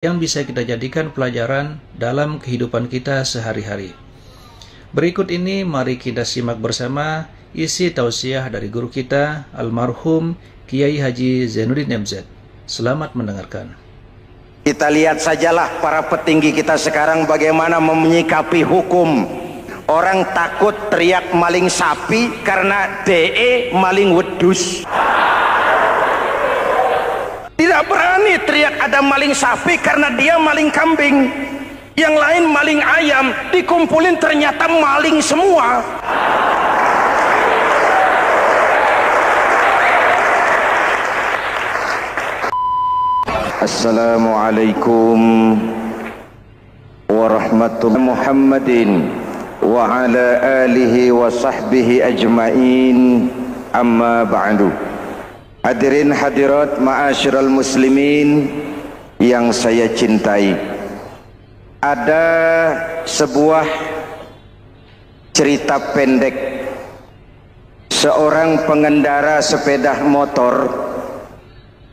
yang bisa kita jadikan pelajaran dalam kehidupan kita sehari-hari. Berikut ini mari kita simak bersama isi tausiah dari guru kita almarhum Kiai Haji Zainuddin MZ. Selamat mendengarkan. Kita lihat sajalah para petinggi kita sekarang bagaimana menyikapi hukum. Orang takut teriak maling sapi karena DE maling wedus. Tidak berani teriak ada maling sapi karena dia maling kambing. Yang lain maling ayam, dikumpulin ternyata maling semua. Assalamualaikum warahmatullahi Muhammadin wa ala alihi wa sahbihi ajma'in, amma ba'du. Hadirin hadirat ma'asyiral muslimin yang saya cintai, ada sebuah cerita pendek. Seorang pengendara sepeda motor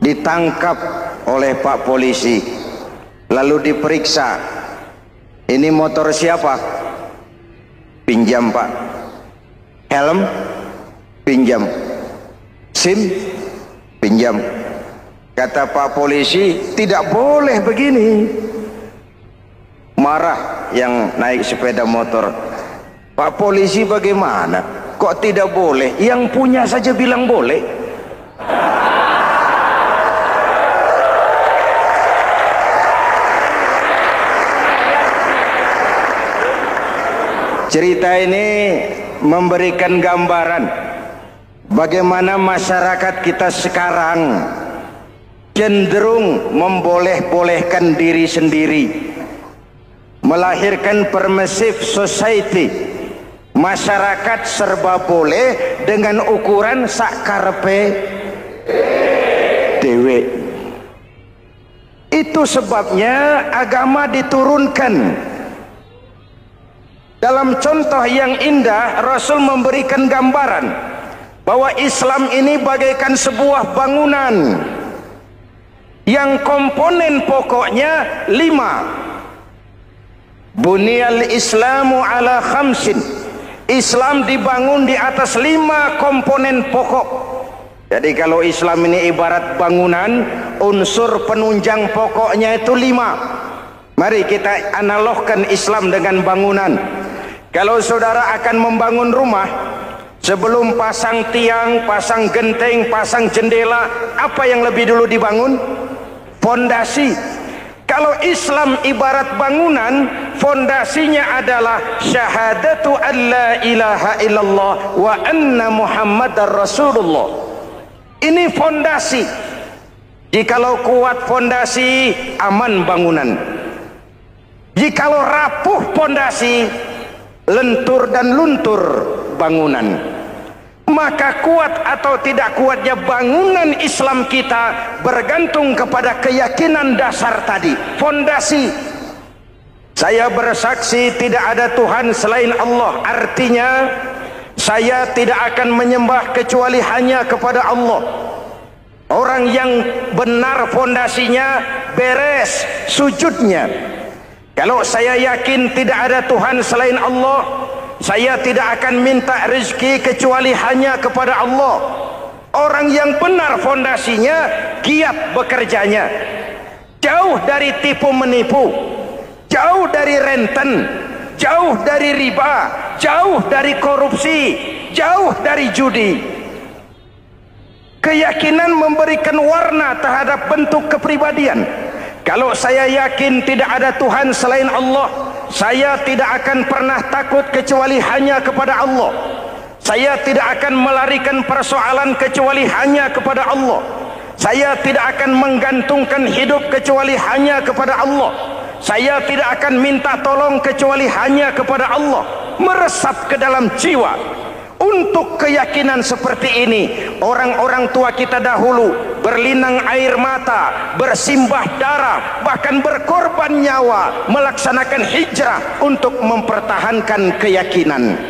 ditangkap oleh Pak polisi, lalu diperiksa. Ini motor siapa? Pinjam Pak. Helm? Pinjam. SIM? Pinjam. Kata Pak polisi, tidak boleh begini. Marah yang naik sepeda motor. Pak polisi bagaimana? Kok tidak boleh? Yang punya saja bilang boleh. Cerita ini memberikan gambaran bagaimana masyarakat kita sekarang cenderung memboleh-bolehkan diri sendiri, melahirkan permissive society. Masyarakat serba boleh dengan ukuran sakarepe dewe. Itu sebabnya agama diturunkan. Dalam contoh yang indah, Rasul memberikan gambaran bahwa Islam ini bagaikan sebuah bangunan yang komponen pokoknya 5. Bunyal Islamu ala khamsin. Islam dibangun di atas 5 komponen pokok. Jadi kalau Islam ini ibarat bangunan, unsur penunjang pokoknya itu 5. Mari kita analogkan Islam dengan bangunan. Kalau saudara akan membangun rumah, sebelum pasang tiang, pasang genteng, pasang jendela, apa yang lebih dulu dibangun? Fondasi. Kalau Islam ibarat bangunan, fondasinya adalah syahadatu an la ilaha illallah wa anna muhammadar rasulullah. Ini fondasi. Jikalau kuat fondasi, aman bangunan. Jikalau rapuh fondasi, lentur dan luntur bangunan. Maka kuat atau tidak kuatnya bangunan Islam kita bergantung kepada keyakinan dasar tadi, fondasi. Saya bersaksi tidak ada Tuhan selain Allah, artinya saya tidak akan menyembah kecuali hanya kepada Allah. Orang yang benar fondasinya beres sujudnya. Kalau saya yakin tidak ada Tuhan selain Allah, saya tidak akan minta rezeki kecuali hanya kepada Allah. Orang yang benar fondasinya, giat bekerjanya, jauh dari tipu menipu, jauh dari renten, jauh dari riba, jauh dari korupsi, jauh dari judi. Keyakinan memberikan warna terhadap bentuk kepribadian. Kalau saya yakin tidak ada Tuhan selain Allah, saya tidak akan pernah takut kecuali hanya kepada Allah. Saya tidak akan melarikan persoalan kecuali hanya kepada Allah. Saya tidak akan menggantungkan hidup kecuali hanya kepada Allah. Saya tidak akan minta tolong kecuali hanya kepada Allah. Meresap ke dalam jiwa. Untuk keyakinan seperti ini, orang-orang tua kita dahulu berlinang air mata, bersimbah darah, bahkan berkorban nyawa, melaksanakan hijrah untuk mempertahankan keyakinan.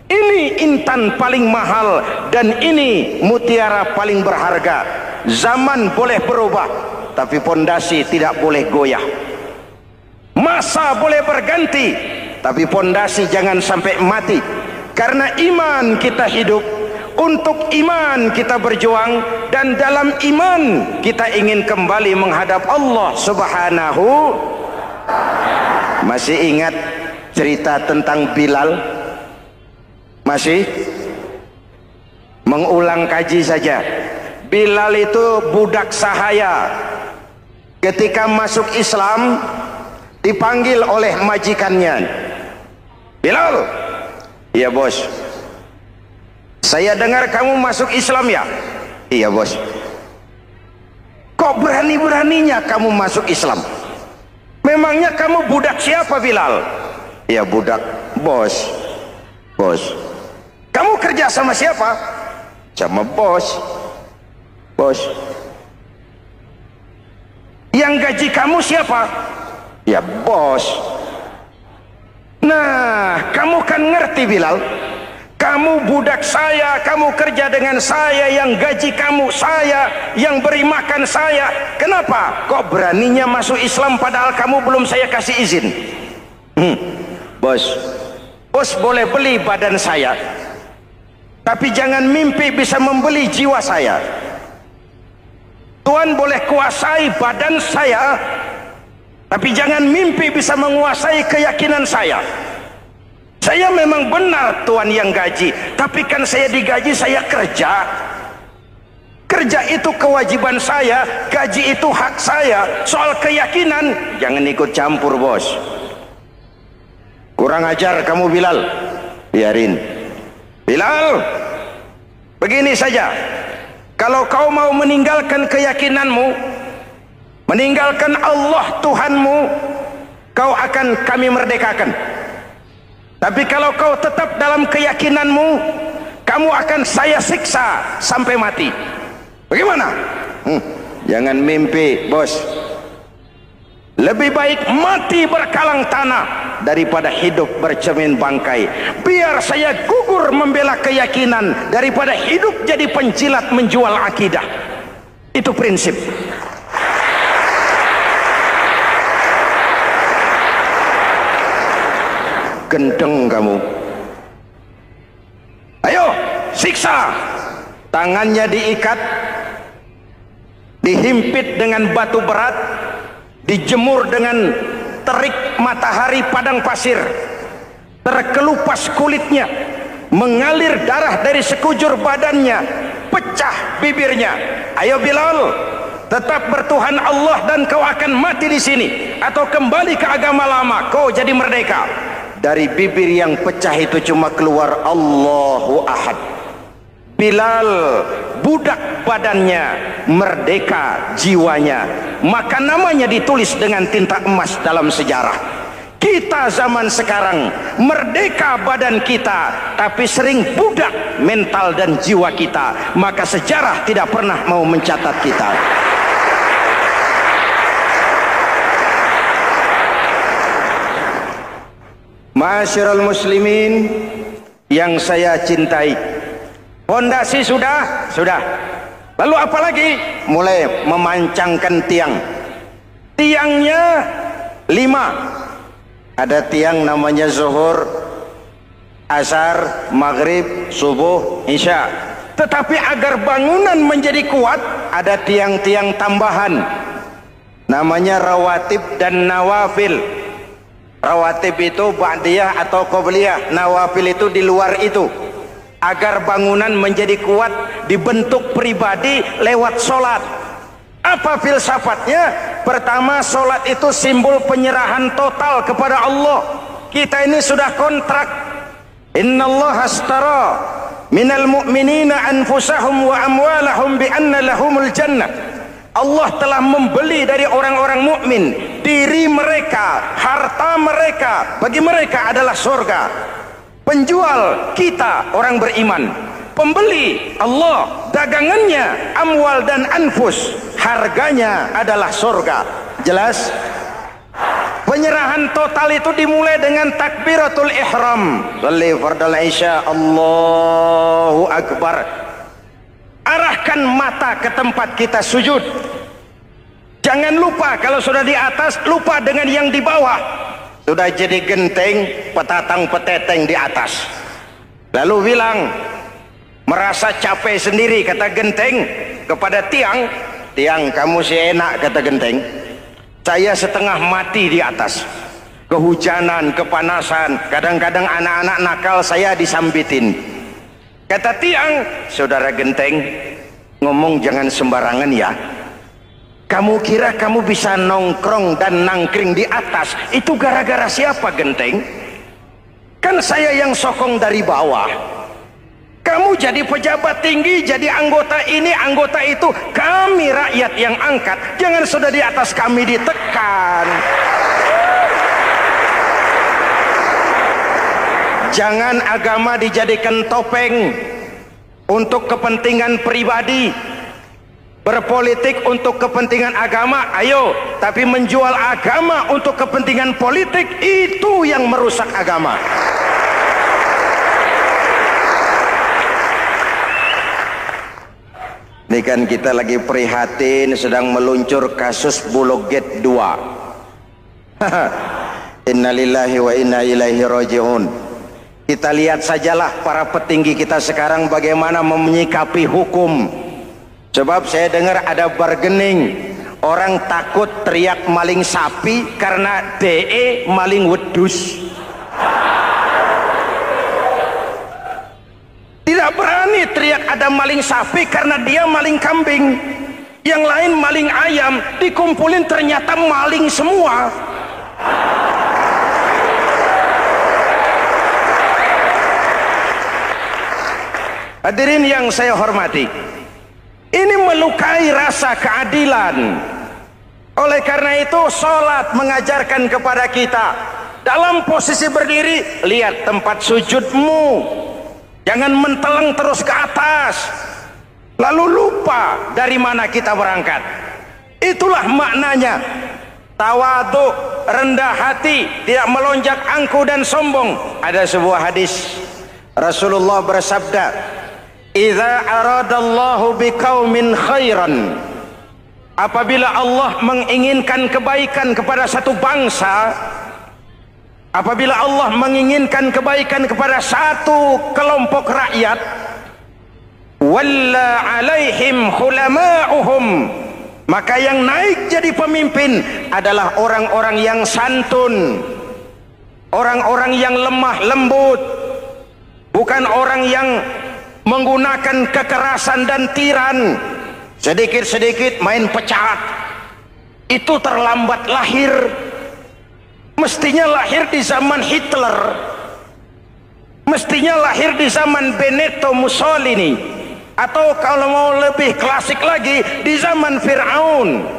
Ini intan paling mahal dan ini mutiara paling berharga. Zaman boleh berubah, tapi pondasi tidak boleh goyah. Masa boleh berganti, tapi pondasi jangan sampai mati. Karena iman kita hidup, untuk iman kita berjuang, dan dalam iman kita ingin kembali menghadap Allah Subhanahu. Masih ingat cerita tentang Bilal? Masih? Mengulang kaji saja. Bilal itu budak sahaya. Ketika masuk Islam, dipanggil oleh majikannya. Bilal, iya bos. Saya dengar kamu masuk Islam ya? Iya bos. Kok berani-beraninya kamu masuk Islam? Memangnya kamu budak siapa Bilal? Ya budak bos. Bos. Kamu kerja sama siapa? Sama bos. Bos. Yang gaji kamu siapa? Ya bos. Nah, kamu kan ngerti Bilal. Kamu budak saya, kamu kerja dengan saya, yang gaji kamu saya, yang beri makan saya. Kenapa? Kok beraninya masuk Islam padahal kamu belum saya kasih izin? Bos, bos boleh beli badan saya, tapi jangan mimpi bisa membeli jiwa saya. Tuhan boleh kuasai badan saya, tapi jangan mimpi bisa menguasai keyakinan saya. Saya memang benar Tuhan yang gaji, tapi kan saya digaji, saya kerja. Kerja itu kewajiban saya, gaji itu hak saya. Soal keyakinan, jangan ikut campur bos. Kurang ajar kamu Bilal. Biarin. Bilal, begini saja. Kalau kau mau meninggalkan keyakinanmu, meninggalkan Allah Tuhanmu, kau akan kami merdekakan. Tapi kalau kau tetap dalam keyakinanmu, kamu akan saya siksa sampai mati. Bagaimana? Jangan mimpi bos. Lebih baik mati berkalang tanah daripada hidup bercermin bangkai. Biar saya gugur membela keyakinan daripada hidup jadi penjilat menjual akidah. Itu prinsip. Gendeng kamu. Ayo siksa. Tangannya diikat, dihimpit dengan batu berat, dijemur dengan terik matahari padang pasir, terkelupas kulitnya, mengalir darah dari sekujur badannya, pecah bibirnya. Ayo Bilal, tetap bertuhan Allah dan kau akan mati di sini, atau kembali ke agama lama, kau jadi merdeka. Dari bibir yang pecah itu cuma keluar Allahu Ahad. Bilal budak badannya, merdeka jiwanya, maka namanya ditulis dengan tinta emas dalam sejarah. Kita zaman sekarang merdeka badan kita, tapi sering budak mental dan jiwa kita, maka sejarah tidak pernah mau mencatat kita. Masyarul muslimin yang saya cintai, fondasi sudah. Lalu apa lagi? Mulai memancangkan tiang. Tiangnya 5. Ada tiang namanya zuhur, asar, maghrib, subuh, isya. Tetapi agar bangunan menjadi kuat, ada tiang-tiang tambahan. Namanya rawatib dan nawafil. Rawatib itu ba'diyah atau qobliyah, nawafil itu di luar itu. Agar bangunan menjadi kuat, dibentuk pribadi lewat sholat. Apa filsafatnya? Pertama, sholat itu simbol penyerahan total kepada Allah. Kita ini sudah kontrak. Innallaha astara minal mu'minina anfusahum wa amwalahum bi anna lahumul jannah. Allah telah membeli dari orang-orang mukmin diri mereka, harta mereka, bagi mereka adalah surga. Penjual kita orang beriman, pembeli Allah, dagangannya amwal dan anfus, harganya adalah surga. Jelas? Penyerahan total itu dimulai dengan takbiratul ihram. Shalli fardal isya, Allahu akbar. Arahkan mata ke tempat kita sujud. Jangan lupa kalau sudah di atas, lupa dengan yang di bawah. Sudah jadi genteng, petatang peteteng di atas. Lalu bilang, merasa capek sendiri, kata genteng kepada tiang. Tiang, kamu sih enak, kata genteng. Saya setengah mati di atas. Kehujanan, kepanasan, kadang-kadang anak-anak nakal saya disambitin. Kata tiang, saudara genteng, ngomong jangan sembarangan ya. Kamu kira kamu bisa nongkrong dan nangkring di atas, itu gara-gara siapa genteng? Kan saya yang sokong dari bawah. Kamu jadi pejabat tinggi, jadi anggota ini, anggota itu. Kami rakyat yang angkat. Jangan sudah di atas kami ditekan. Jangan agama dijadikan topeng untuk kepentingan pribadi. Berpolitik untuk kepentingan agama, ayo. Tapi menjual agama untuk kepentingan politik, itu yang merusak agama. Ini kan kita lagi prihatin sedang meluncur kasus Bulog Gate 2. Innalillahi wa inna ilaihi raji'un. Kita lihat sajalah para petinggi kita sekarang bagaimana menyikapi hukum. Sebab saya dengar ada bargaining, orang takut teriak maling sapi karena DE maling wedus. Tidak berani teriak ada maling sapi karena dia maling kambing. Yang lain maling ayam, dikumpulin ternyata maling semua. Hadirin yang saya hormati, ini melukai rasa keadilan. Oleh karena itu sholat mengajarkan kepada kita, dalam posisi berdiri, lihat tempat sujudmu. Jangan menteleng terus ke atas, lalu lupa dari mana kita berangkat. Itulah maknanya tawadhu, rendah hati, tidak melonjak angku dan sombong. Ada sebuah hadis Rasulullah bersabda, "Idza aradallahu biqaumin khairan." Apabila Allah menginginkan kebaikan kepada satu bangsa, apabila Allah menginginkan kebaikan kepada satu kelompok rakyat, walla alaihim khulama'uhum, maka yang naik jadi pemimpin adalah orang-orang yang santun, orang-orang yang lemah lembut, bukan orang yang menggunakan kekerasan dan tiran. Sedikit-sedikit main pecat, itu terlambat lahir. Mestinya lahir di zaman Hitler, mestinya lahir di zaman Benito Mussolini, atau kalau mau lebih klasik lagi di zaman Fir'aun.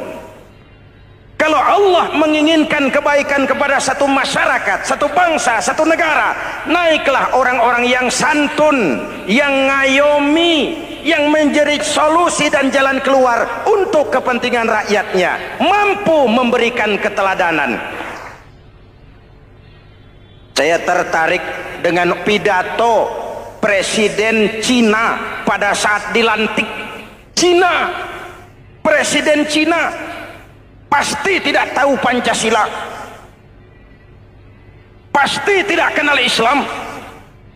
Kalau Allah menginginkan kebaikan kepada satu masyarakat, satu bangsa, satu negara, naiklah orang-orang yang santun, yang ngayomi, yang menjadi solusi dan jalan keluar untuk kepentingan rakyatnya, mampu memberikan keteladanan. Saya tertarik dengan pidato Presiden Cina pada saat dilantik. Cina, Presiden Cina pasti tidak tahu Pancasila, pasti tidak kenal Islam,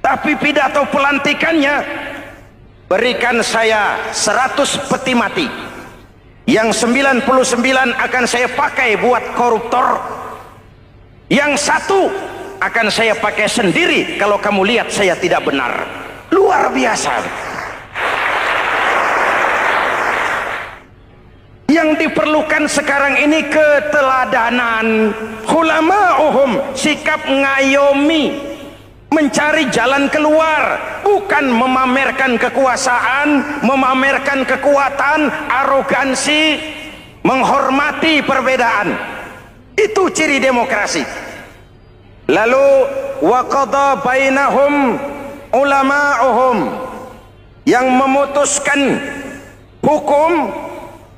tapi pidato pelantikannya, berikan saya 100 peti mati, yang 99 akan saya pakai buat koruptor, yang satu akan saya pakai sendiri kalau kamu lihat saya tidak benar. Luar biasa. Yang diperlukan sekarang ini keteladanan, hulama'uhum, sikap ngayomi, mencari jalan keluar, bukan memamerkan kekuasaan, memamerkan kekuatan, arogansi, menghormati perbedaan. Itu ciri demokrasi. Lalu waqadha bainahum ulama'uhum, yang memutuskan hukum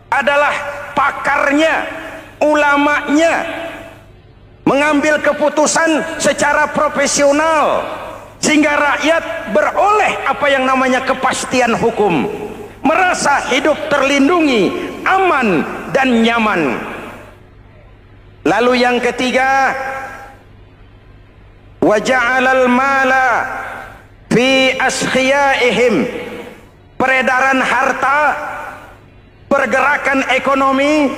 adalah pakarnya, ulamanya, mengambil keputusan secara profesional sehingga rakyat beroleh apa yang namanya kepastian hukum, merasa hidup terlindungi, aman dan nyaman. Lalu yang ketiga, wa ja'alal mala fi askhiyaihim, peredaran harta, pergerakan ekonomi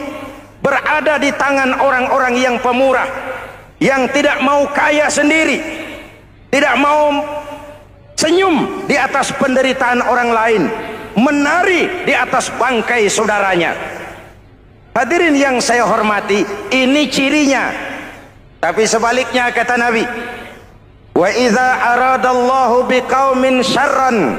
berada di tangan orang-orang yang pemurah, yang tidak mau kaya sendiri, tidak mau senyum di atas penderitaan orang lain, menari di atas bangkai saudaranya. Hadirin yang saya hormati, ini cirinya. Tapi sebaliknya kata Nabi, wa idza aradallahu biqaumin syarran,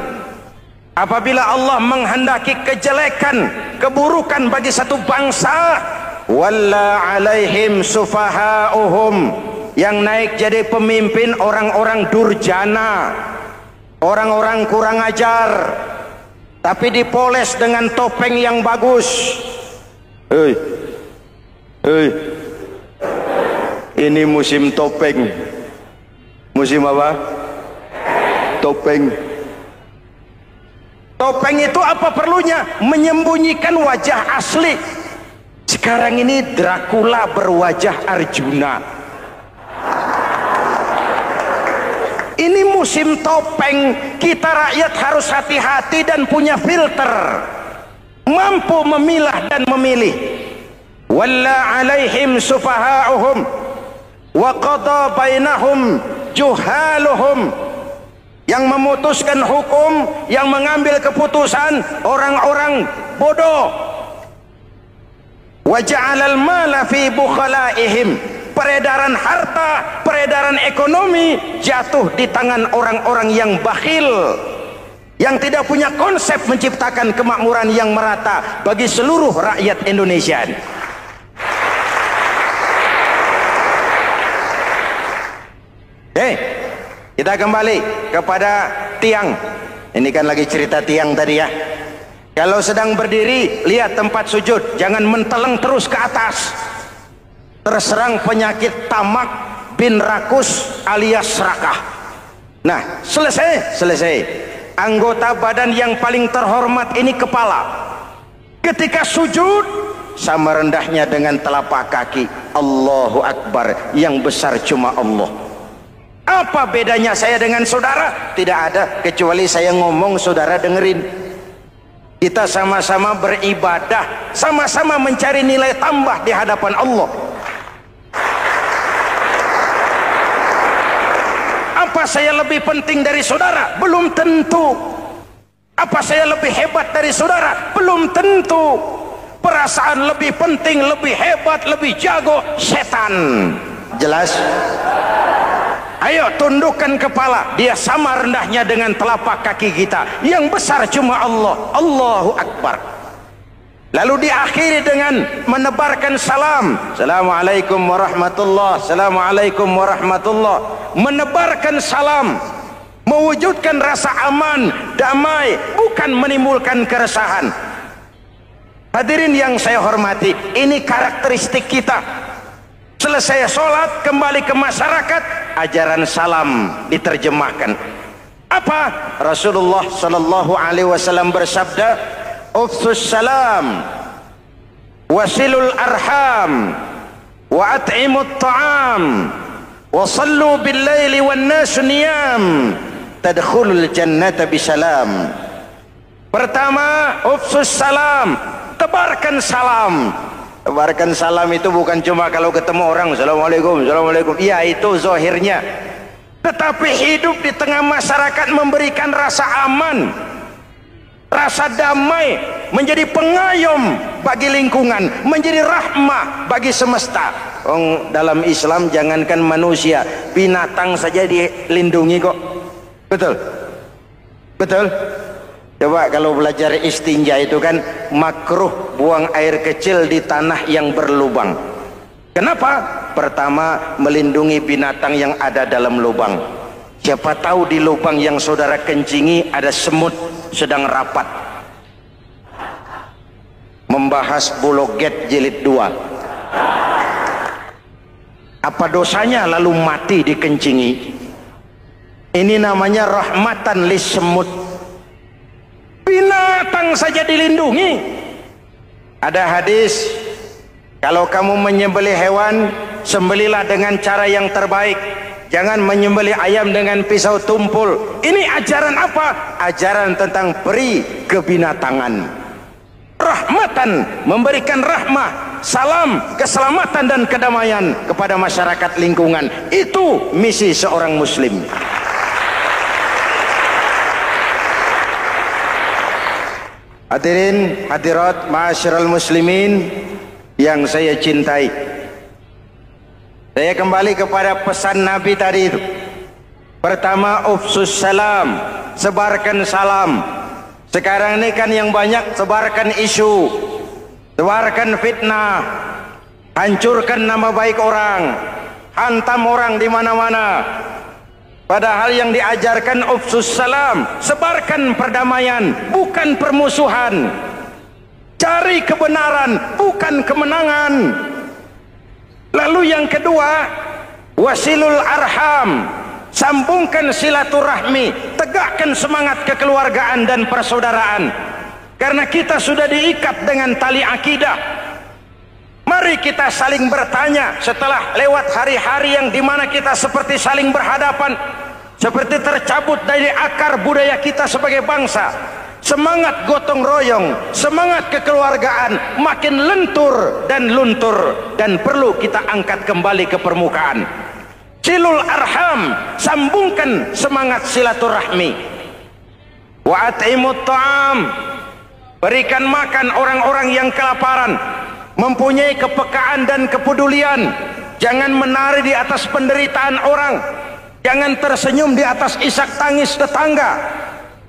apabila Allah menghendaki kejelekan, keburukan bagi satu bangsa, walla alaihim sufahauhum, yang naik jadi pemimpin orang-orang durjana, orang-orang kurang ajar, tapi dipoles dengan topeng yang bagus. Hei, hei, ini musim topeng. Musim apa? Topeng. Topeng itu apa perlunya? Menyembunyikan wajah asli. Sekarang ini Dracula berwajah Arjuna. Ini musim topeng. Kita rakyat harus hati-hati dan punya filter, mampu memilah dan memilih. Walla alaihim sufahauhum wa qada bainahum juhaluhum, yang memutuskan hukum, yang mengambil keputusan orang-orang bodoh. Wa ja'alal mala fi bukhalaihim, peredaran harta, peredaran ekonomi jatuh di tangan orang-orang yang bakhil, yang tidak punya konsep menciptakan kemakmuran yang merata bagi seluruh rakyat Indonesia. Kita kembali kepada tiang. Ini kan lagi cerita tiang tadi ya. Kalau sedang berdiri, lihat tempat sujud, jangan menteleng terus ke atas. Terserang penyakit tamak bin rakus alias serakah. Nah, selesai. Anggota badan yang paling terhormat ini kepala. Ketika sujud, sama rendahnya dengan telapak kaki. Allahu Akbar, yang besar cuma Allah. Apa bedanya saya dengan saudara? Tidak ada, kecuali saya ngomong saudara dengerin. Kita sama-sama beribadah, sama-sama mencari nilai tambah di hadapan Allah. Apa saya lebih penting dari saudara? Belum tentu. Apa saya lebih hebat dari saudara? Belum tentu. Perasaan lebih penting, lebih hebat, lebih jago setan. Jelas? Ayo tundukkan kepala, dia sama rendahnya dengan telapak kaki kita. Yang besar cuma Allah. Allahu Akbar. Lalu diakhiri dengan menebarkan salam. Assalamualaikum warahmatullah. Assalamualaikum warahmatullah. Menebarkan salam, mewujudkan rasa aman, damai, bukan menimbulkan keresahan. Hadirin yang saya hormati, ini karakteristik kita. Selesai sholat, kembali ke masyarakat, ajaran salam diterjemahkan. Apa? Rasulullah sallallahu alaihi wasallam bersabda, "Ufsus salam, wasilul arham, wa at'imut ta'am, wa sallu bil laili wan nasu niyam, tadkhulul jannata bisalam." Pertama, ufsus salam, tebarkan salam. Tebarkan salam itu bukan cuma kalau ketemu orang assalamualaikum, assalamualaikum. Ya, itu zahirnya. Tetapi hidup di tengah masyarakat memberikan rasa aman, rasa damai, menjadi pengayom bagi lingkungan, menjadi rahmah bagi semesta. Dalam Islam jangankan manusia, binatang saja dilindungi kok. Betul? Betul? Coba kalau belajar istinja itu kan makruh buang air kecil di tanah yang berlubang. Kenapa? Pertama, melindungi binatang yang ada dalam lubang. Siapa tahu di lubang yang saudara kencingi ada semut sedang rapat. Membahas Bologet jilid 2. Apa dosanya lalu mati dikencingi? Ini namanya rahmatan lis semut. Binatang saja dilindungi. Ada hadis Kalau kamu menyembelih hewan, sembelilah dengan cara yang terbaik. Jangan menyembelih ayam dengan pisau tumpul. Ini ajaran apa? Ajaran tentang peri kebinatangan. Rahmatan, memberikan rahmah, salam, keselamatan dan kedamaian kepada masyarakat lingkungan. Itu misi seorang muslim. Hadirin hadirat ma'asyiral muslimin yang saya cintai, saya kembali kepada pesan Nabi tadi itu. Pertama, ufsus salam, sebarkan salam. Sekarang ini kan yang banyak sebarkan isu, sebarkan fitnah, hancurkan nama baik orang, hantam orang di mana-mana. Padahal yang diajarkan ufsus salam, sebarkan perdamaian, bukan permusuhan. Cari kebenaran, bukan kemenangan. Lalu yang kedua, wasilul arham, sambungkan silaturahmi, tegakkan semangat kekeluargaan dan persaudaraan. Karena kita sudah diikat dengan tali akidah. Mari kita saling bertanya setelah lewat hari-hari yang dimana kita seperti saling berhadapan, seperti tercabut dari akar budaya kita sebagai bangsa. Semangat gotong royong, semangat kekeluargaan makin lentur dan luntur, dan perlu kita angkat kembali ke permukaan. Silul arham, sambungkan semangat silaturahmi. Wa at'imut ta'am, berikan makan orang-orang yang kelaparan, mempunyai kepekaan dan kepedulian. Jangan menari di atas penderitaan orang, jangan tersenyum di atas isak tangis tetangga.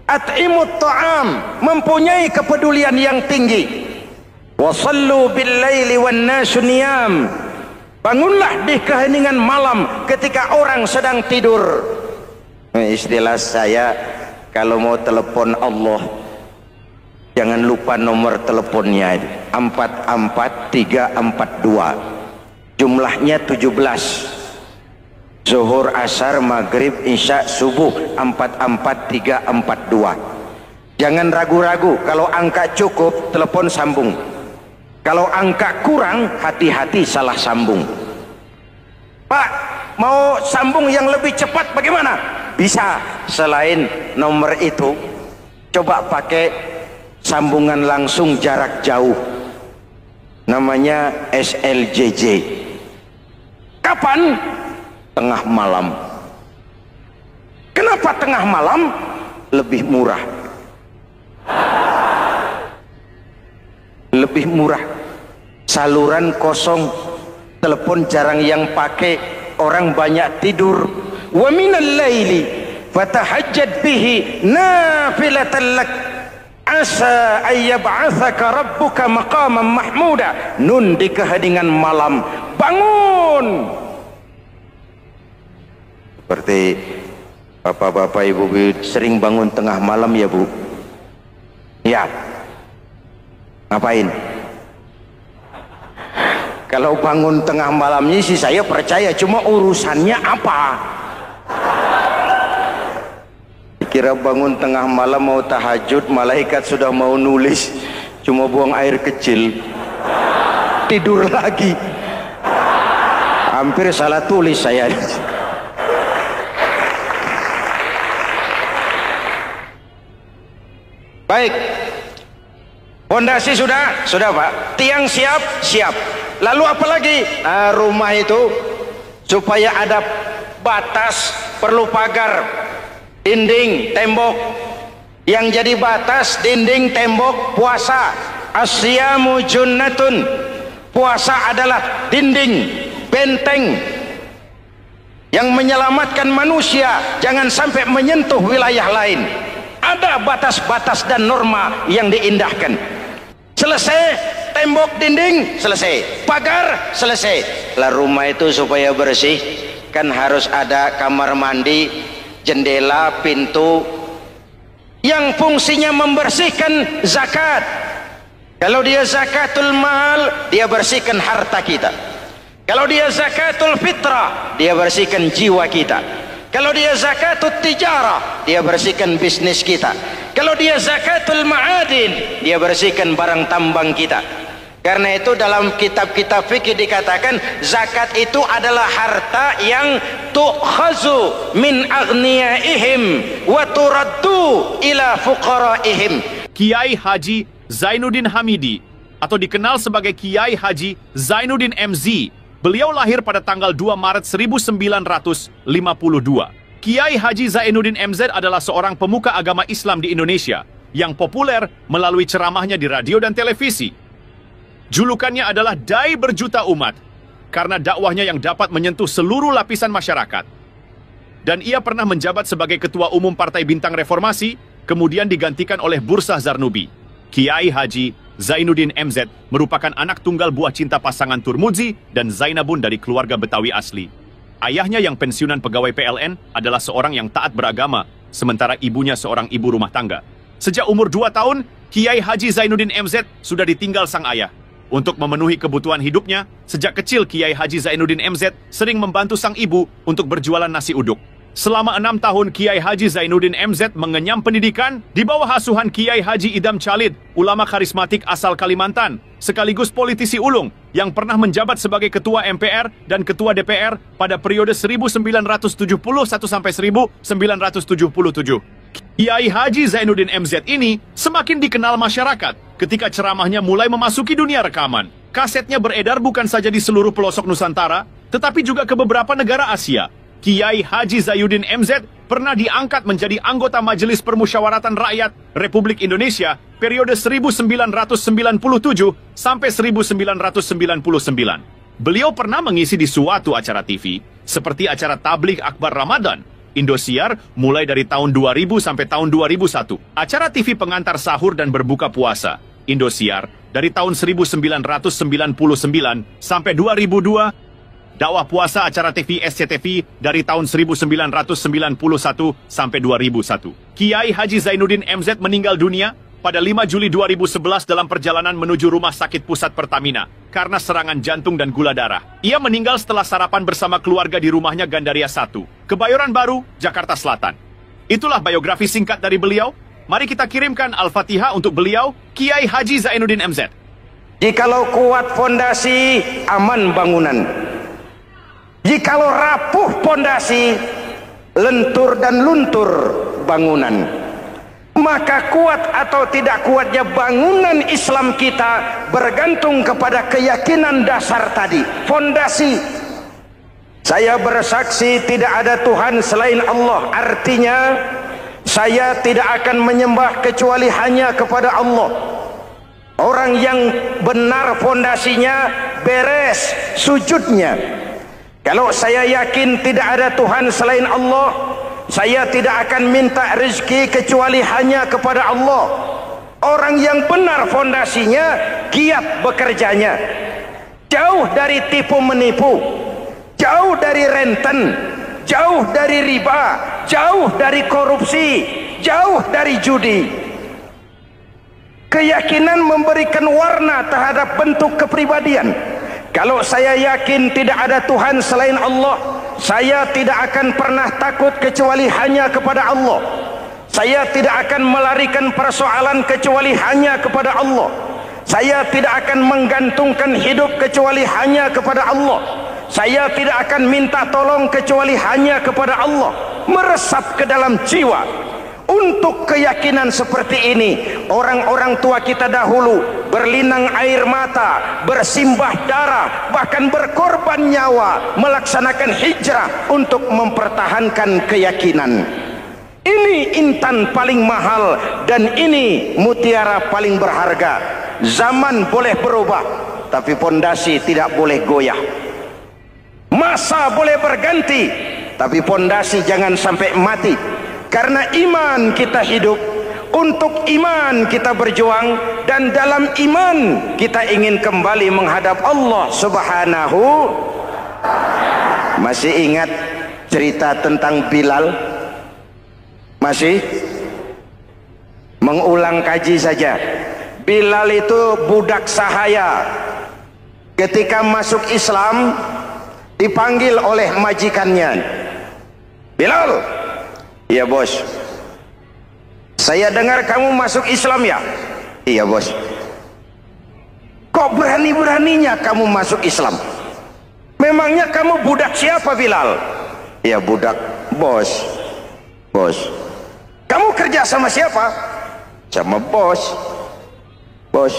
At'imut ta'am, mempunyai kepedulian yang tinggi. Wa sallu bil laili wan nasu niyam, bangunlah di keheningan malam ketika orang sedang tidur. Istilah saya, kalau mau telepon Allah, jangan lupa nomor teleponnya, 44342, jumlahnya 17. Zuhur, asar, maghrib, isya, subuh, 44342. Jangan ragu-ragu, kalau angka cukup telepon sambung, kalau angka kurang hati-hati salah sambung. Pak, mau sambung yang lebih cepat bagaimana? Bisa, selain nomor itu coba pakai sambungan langsung jarak jauh, namanya SLJJ. Kapan? Tengah malam. Kenapa tengah malam? Lebih murah. Lebih murah. Saluran kosong, telepon jarang yang pakai, orang banyak tidur. Wa minal laili fatahajjad bihi nafilatan lak asa ayyab'atsaka rabbuka maqaman mahmuda. Nun di keheningan malam, bangun. Seperti bapak-bapak, ibu-ibu sering bangun tengah malam ya Bu? Ya. Ngapain? Kalau bangun tengah malamnya sih saya percaya, cuma urusannya apa? Kira bangun tengah malam mau tahajud, malaikat sudah mau nulis, cuma buang air kecil, tidur lagi. Hampir salah tulis saya. Baik, fondasi sudah Pak, tiang siap, lalu apa lagi? Nah, rumah itu supaya ada batas perlu pagar, dinding, tembok. Yang jadi batas, dinding, tembok, puasa. Asyamu junnatun, puasa adalah dinding, benteng yang menyelamatkan manusia jangan sampai menyentuh wilayah lain. Ada batas-batas dan norma yang diindahkan. Selesai, tembok, dinding, selesai, pagar, selesai. Lah rumah itu supaya bersih kan harus ada kamar mandi, jendela, pintu yang fungsinya membersihkan zakat. Kalau dia zakatul mal, dia bersihkan harta kita. Kalau dia zakatul fitrah, dia bersihkan jiwa kita. Kalau dia zakatul tijarah, dia bersihkan bisnis kita. Kalau dia zakatul ma'adin, dia bersihkan barang tambang kita. Karena itu dalam kitab-kitab fikih dikatakan zakat itu adalah harta yang tu'khazu min aghniyaihim wa turaddu ila fuqaraihim. Kiai Haji Zainuddin Hamidi atau dikenal sebagai Kiai Haji Zainuddin MZ. Beliau lahir pada tanggal 2 Maret 1952. Kiai Haji Zainuddin MZ adalah seorang pemuka agama Islam di Indonesia yang populer melalui ceramahnya di radio dan televisi. Julukannya adalah Dai Berjuta Umat karena dakwahnya yang dapat menyentuh seluruh lapisan masyarakat. Dan ia pernah menjabat sebagai Ketua Umum Partai Bintang Reformasi, kemudian digantikan oleh Bursah Zarnubi. Kiai Haji Zainuddin MZ merupakan anak tunggal buah cinta pasangan Turmuzi dan Zainabun dari keluarga Betawi asli. Ayahnya yang pensiunan pegawai PLN adalah seorang yang taat beragama, sementara ibunya seorang ibu rumah tangga. Sejak umur 2 tahun, Kiai Haji Zainuddin MZ sudah ditinggal sang ayah. Untuk memenuhi kebutuhan hidupnya, sejak kecil Kiai Haji Zainuddin MZ sering membantu sang ibu untuk berjualan nasi uduk. Selama 6 tahun Kiai Haji Zainuddin MZ mengenyam pendidikan di bawah asuhan Kiai Haji Idham Chalid, ulama karismatik asal Kalimantan, sekaligus politisi ulung yang pernah menjabat sebagai Ketua MPR dan Ketua DPR pada periode 1971 sampai 1977. Kiai Haji Zainuddin MZ ini semakin dikenal masyarakat ketika ceramahnya mulai memasuki dunia rekaman. Kasetnya beredar bukan saja di seluruh pelosok Nusantara, tetapi juga ke beberapa negara Asia. Kiai Haji Zainuddin MZ pernah diangkat menjadi anggota Majelis Permusyawaratan Rakyat Republik Indonesia periode 1997 sampai 1999. Beliau pernah mengisi di suatu acara TV seperti acara Tabligh Akbar Ramadan, Indosiar mulai dari tahun 2000 sampai tahun 2001. Acara TV pengantar sahur dan berbuka puasa, Indosiar, dari tahun 1999 sampai 2002. Dakwah puasa acara TV SCTV dari tahun 1991 sampai 2001. Kiai Haji Zainuddin MZ meninggal dunia pada 5 Juli 2011 dalam perjalanan menuju Rumah Sakit Pusat Pertamina karena serangan jantung dan gula darah. Ia meninggal setelah sarapan bersama keluarga di rumahnya Gandaria 1, Kebayoran Baru, Jakarta Selatan. Itulah biografi singkat dari beliau. Mari kita kirimkan Al-Fatihah untuk beliau, Kiai Haji Zainuddin MZ. Jikalau kuat fondasi, aman bangunan. Jikalau rapuh fondasi, lentur dan luntur bangunan. Maka kuat atau tidak kuatnya bangunan Islam kita bergantung kepada keyakinan dasar tadi, fondasi. Saya bersaksi tidak ada Tuhan selain Allah, artinya saya tidak akan menyembah kecuali hanya kepada Allah. Orang yang benar fondasinya beres sujudnya. Kalau saya yakin tidak ada Tuhan selain Allah, saya tidak akan minta rezeki kecuali hanya kepada Allah. Orang yang benar fondasinya, giat bekerjanya, jauh dari tipu menipu, jauh dari renten, jauh dari riba, jauh dari korupsi, jauh dari judi. Keyakinan memberikan warna terhadap bentuk kepribadian. Kalau saya yakin tidak ada Tuhan selain Allah, saya tidak akan pernah takut kecuali hanya kepada Allah. Saya tidak akan melarikan persoalan kecuali hanya kepada Allah. Saya tidak akan menggantungkan hidup kecuali hanya kepada Allah. Saya tidak akan minta tolong kecuali hanya kepada Allah. Meresap ke dalam jiwa. Untuk keyakinan seperti ini, orang-orang tua kita dahulu berlinang air mata, bersimbah darah, bahkan berkorban nyawa, melaksanakan hijrah untuk mempertahankan keyakinan. Ini intan paling mahal dan ini mutiara paling berharga. Zaman boleh berubah, tapi pondasi tidak boleh goyah. Masa boleh berganti, tapi pondasi jangan sampai mati. Karena iman kita hidup, untuk iman kita berjuang, dan dalam iman kita ingin kembali menghadap Allah Subhanahu. Masih ingat cerita tentang Bilal? Masih? Mengulang kaji saja. Bilal itu budak sahaya. Ketika masuk Islam, dipanggil oleh majikannya. Bilal, iya bos. Saya dengar kamu masuk Islam ya? Iya bos. Kok Kok berani-beraninya kamu masuk Islam? Memangnya kamu budak siapa, Bilal? Ya budak bos. Bos. Kamu kerja sama siapa? Sama bos. Bos.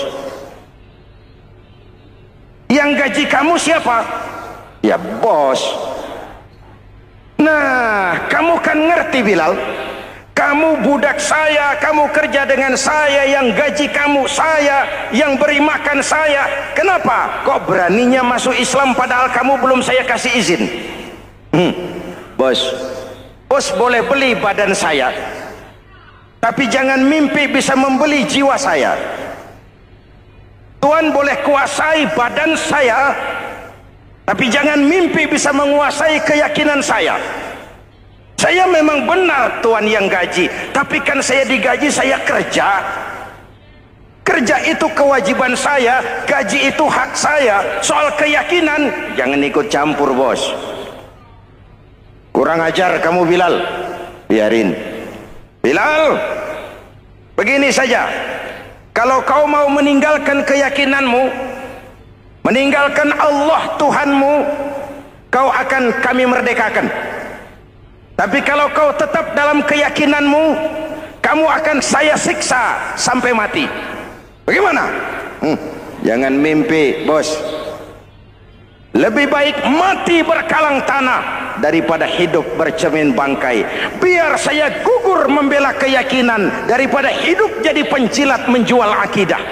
Yang gaji kamu siapa? Ya bos. Nah, kamu kan ngerti, Bilal. Kamu budak saya, kamu kerja dengan saya, yang gaji kamu saya, yang beri makan saya. Kenapa? Kok beraninya masuk Islam padahal kamu belum saya kasih izin? Bos, bos boleh beli badan saya, tapi jangan mimpi bisa membeli jiwa saya. Tuhan boleh kuasai badan saya, tapi jangan mimpi bisa menguasai keyakinan saya. Saya memang benar Tuhan yang gaji, tapi kan saya digaji, saya kerja. Kerja itu kewajiban saya, gaji itu hak saya. Soal keyakinan, jangan ikut campur, bos. Kurang ajar kamu, Bilal. Biarin. Bilal, begini saja. Kalau kau mau meninggalkan keyakinanmu, meninggalkan Allah Tuhanmu, kau akan kami merdekakan. Tapi kalau kau tetap dalam keyakinanmu, kamu akan saya siksa sampai mati. Bagaimana? Jangan mimpi, bos. Lebih baik mati berkalang tanah daripada hidup bercermin bangkai. Biar saya gugur membela keyakinan daripada hidup jadi penjilat menjual akidah.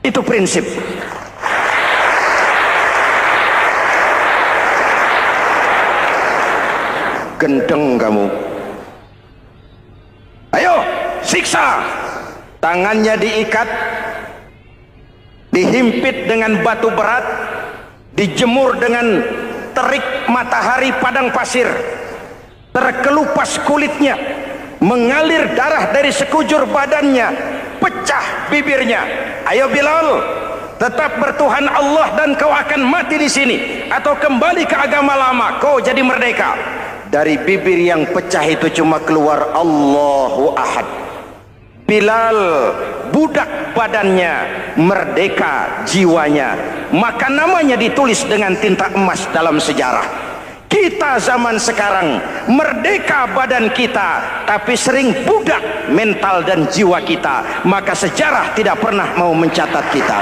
Itu prinsip. Gendeng kamu. Ayo, siksa. Tangannya diikat, dihimpit dengan batu berat, dijemur dengan terik matahari padang pasir, terkelupas kulitnya, mengalir darah dari sekujur badannya, pecah bibirnya. Ayo Bilal, tetap bertuhan Allah dan kau akan mati di sini, atau kembali ke agama lama, kau jadi merdeka. Dari bibir yang pecah itu cuma keluar Allahu Ahad. Bilal budak badannya, merdeka jiwanya, maka namanya ditulis dengan tinta emas dalam sejarah. Kita zaman sekarang merdeka badan kita, tapi sering budak mental dan jiwa kita, maka sejarah tidak pernah mau mencatat kita.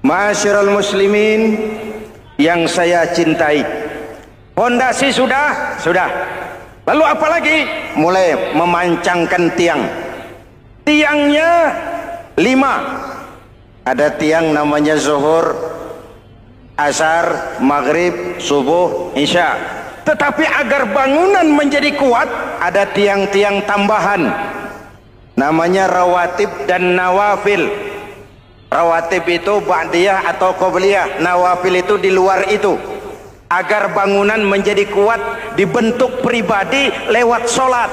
Masyarul muslimin yang saya cintai, fondasi sudah. Lalu apa lagi? Mulai memancangkan tiang. Tiangnya 5. Ada tiang namanya zuhur, asar, maghrib, subuh, isya. Tetapi agar bangunan menjadi kuat, ada tiang-tiang tambahan. Namanya rawatib dan nawafil. Rawatib itu ba'diyah atau qobliyah, nawafil itu di luar itu. Agar bangunan menjadi kuat, dibentuk pribadi lewat solat.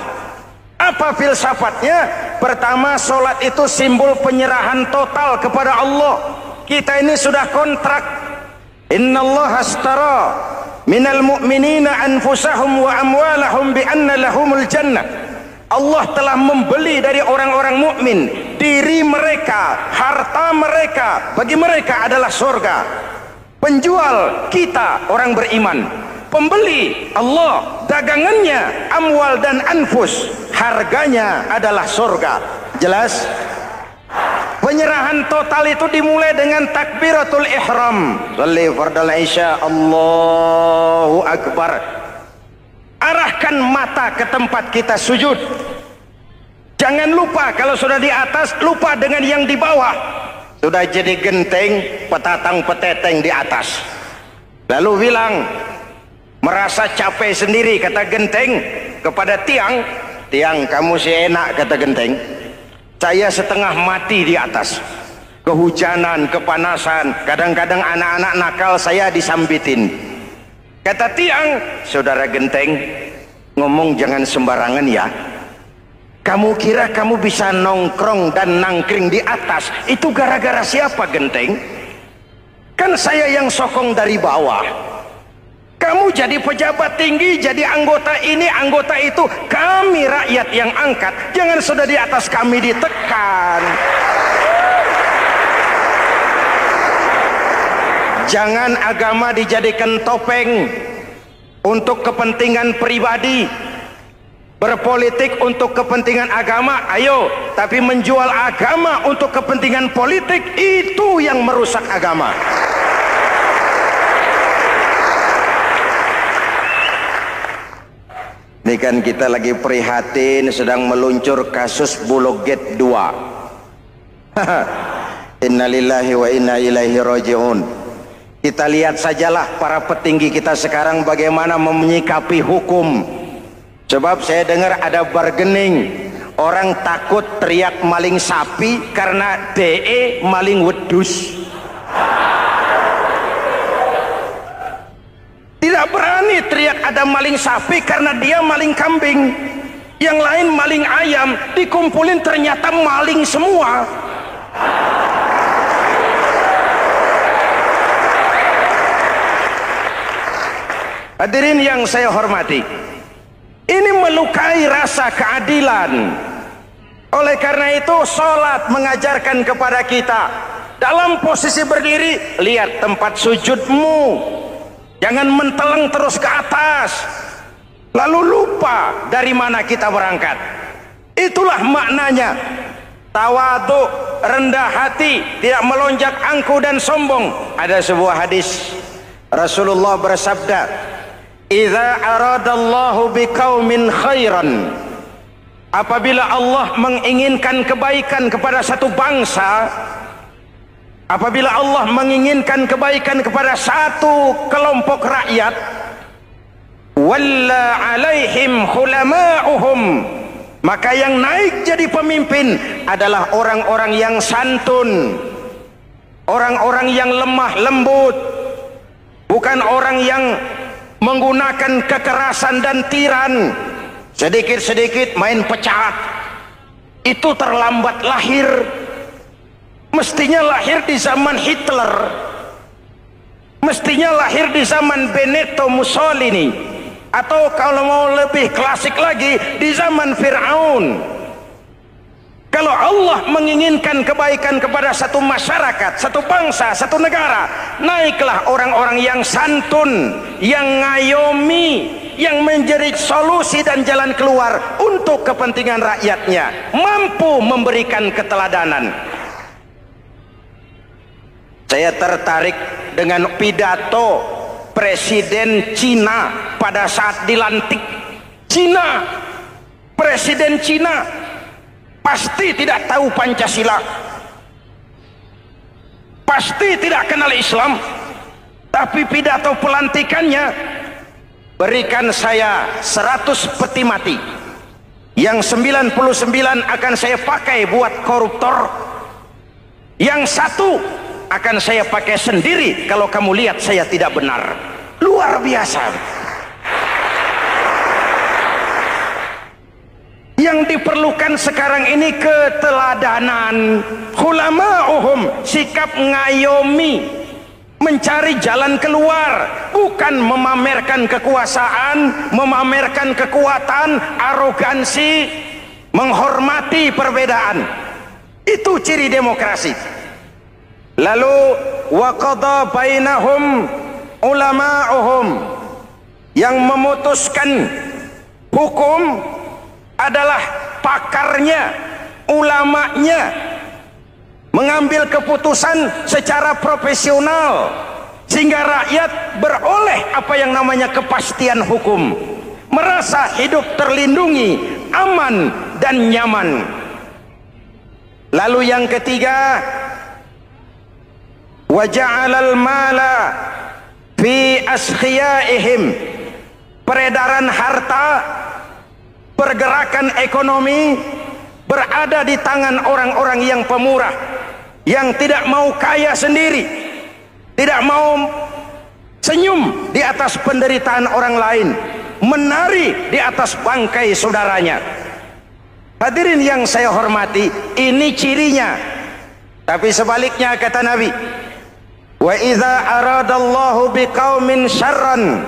Apa filsafatnya? Pertama, solat itu simbol penyerahan total kepada Allah. Kita ini sudah kontrak. Innallaha astara minal mu'minina anfusahum wa amwalahum bi anna lahumul jannah. Allah telah membeli dari orang-orang mukmin diri mereka, harta mereka, bagi mereka adalah surga. Penjual kita orang beriman, pembeli Allah, dagangannya amwal dan anfus, harganya adalah surga. Jelas? Penyerahan total itu dimulai dengan takbiratul ihram. Shalli fardal isya, Allahu akbar. Arahkan mata ke tempat kita sujud. Jangan lupa kalau sudah di atas, lupa dengan yang di bawah. Sudah jadi genteng, petatang peteteng di atas. Lalu bilang, merasa capek sendiri, kata genteng kepada tiang. Tiang, kamu sih enak, kata genteng. Saya setengah mati di atas. Kehujanan, kepanasan, kadang-kadang anak-anak nakal saya disambitin. Kata tiang, saudara genteng, ngomong jangan sembarangan ya. Kamu kira kamu bisa nongkrong dan nangkring di atas, itu gara-gara siapa genteng? Kan saya yang sokong dari bawah. Kamu jadi pejabat tinggi, jadi anggota ini, anggota itu. Kami rakyat yang angkat. Jangan sudah di atas kami ditekan. Jangan agama dijadikan topeng untuk kepentingan pribadi. Berpolitik untuk kepentingan agama, ayo. Tapi menjual agama untuk kepentingan politik, itu yang merusak agama. Ini kan kita lagi prihatin sedang meluncur kasus Bulog Gate 2. Innalillahi wa inna ilaihi raji'un. Kita lihat sajalah para petinggi kita sekarang bagaimana menyikapi hukum. Sebab saya dengar ada bargaining, orang takut teriak maling sapi karena DE maling wedus. Tidak berani teriak ada maling sapi karena dia maling kambing. Yang lain maling ayam, dikumpulin ternyata maling semua. Hadirin yang saya hormati, ini melukai rasa keadilan. Oleh karena itu sholat mengajarkan kepada kita, dalam posisi berdiri, lihat tempat sujudmu. Jangan menteleng terus ke atas, lalu lupa dari mana kita berangkat. Itulah maknanya tawadhu, rendah hati, tidak melonjak angku dan sombong. Ada sebuah hadis Rasulullah bersabda, "Idza aradallahu biqaumin khairan." Apabila Allah menginginkan kebaikan kepada satu bangsa, apabila Allah menginginkan kebaikan kepada satu kelompok rakyat, walla alaihim khulama'uhum, maka yang naik jadi pemimpin adalah orang-orang yang santun, orang-orang yang lemah lembut, bukan orang yang menggunakan kekerasan dan tiran. Sedikit-sedikit main pecat, itu terlambat lahir. Mestinya lahir di zaman Hitler, mestinya lahir di zaman Benito Mussolini, atau kalau mau lebih klasik lagi di zaman Fir'aun. Kalau Allah menginginkan kebaikan kepada satu masyarakat, satu bangsa, satu negara, naiklah orang-orang yang santun, yang ngayomi, yang menjadi solusi dan jalan keluar untuk kepentingan rakyatnya, mampu memberikan keteladanan. Saya tertarik dengan pidato Presiden Cina pada saat dilantik. Cina, Presiden Cina pasti tidak tahu Pancasila, pasti tidak kenal Islam, tapi pidato pelantikannya, berikan saya 100 peti mati, yang 99 akan saya pakai buat koruptor, yang satu akan saya pakai sendiri kalau kamu lihat saya tidak benar. Luar biasa. Yang diperlukan sekarang ini keteladanan, khulama'uhum, sikap ngayomi, mencari jalan keluar, bukan memamerkan kekuasaan, memamerkan kekuatan, arogansi, menghormati perbedaan. Itu ciri demokrasi. Lalu waqadha bainahum ulama'uhum, yang memutuskan hukum adalah pakarnya, ulamanya, mengambil keputusan secara profesional sehingga rakyat beroleh apa yang namanya kepastian hukum, merasa hidup terlindungi, aman dan nyaman. Lalu yang ketiga, wa ja'alal mala fi askhiyaihim, peredaran harta, pergerakan ekonomi berada di tangan orang-orang yang pemurah, yang tidak mau kaya sendiri, tidak mau senyum di atas penderitaan orang lain, menari di atas bangkai saudaranya. Hadirin yang saya hormati, ini cirinya. Tapi sebaliknya kata Nabi, wa idza aradallahu biqaumin syarran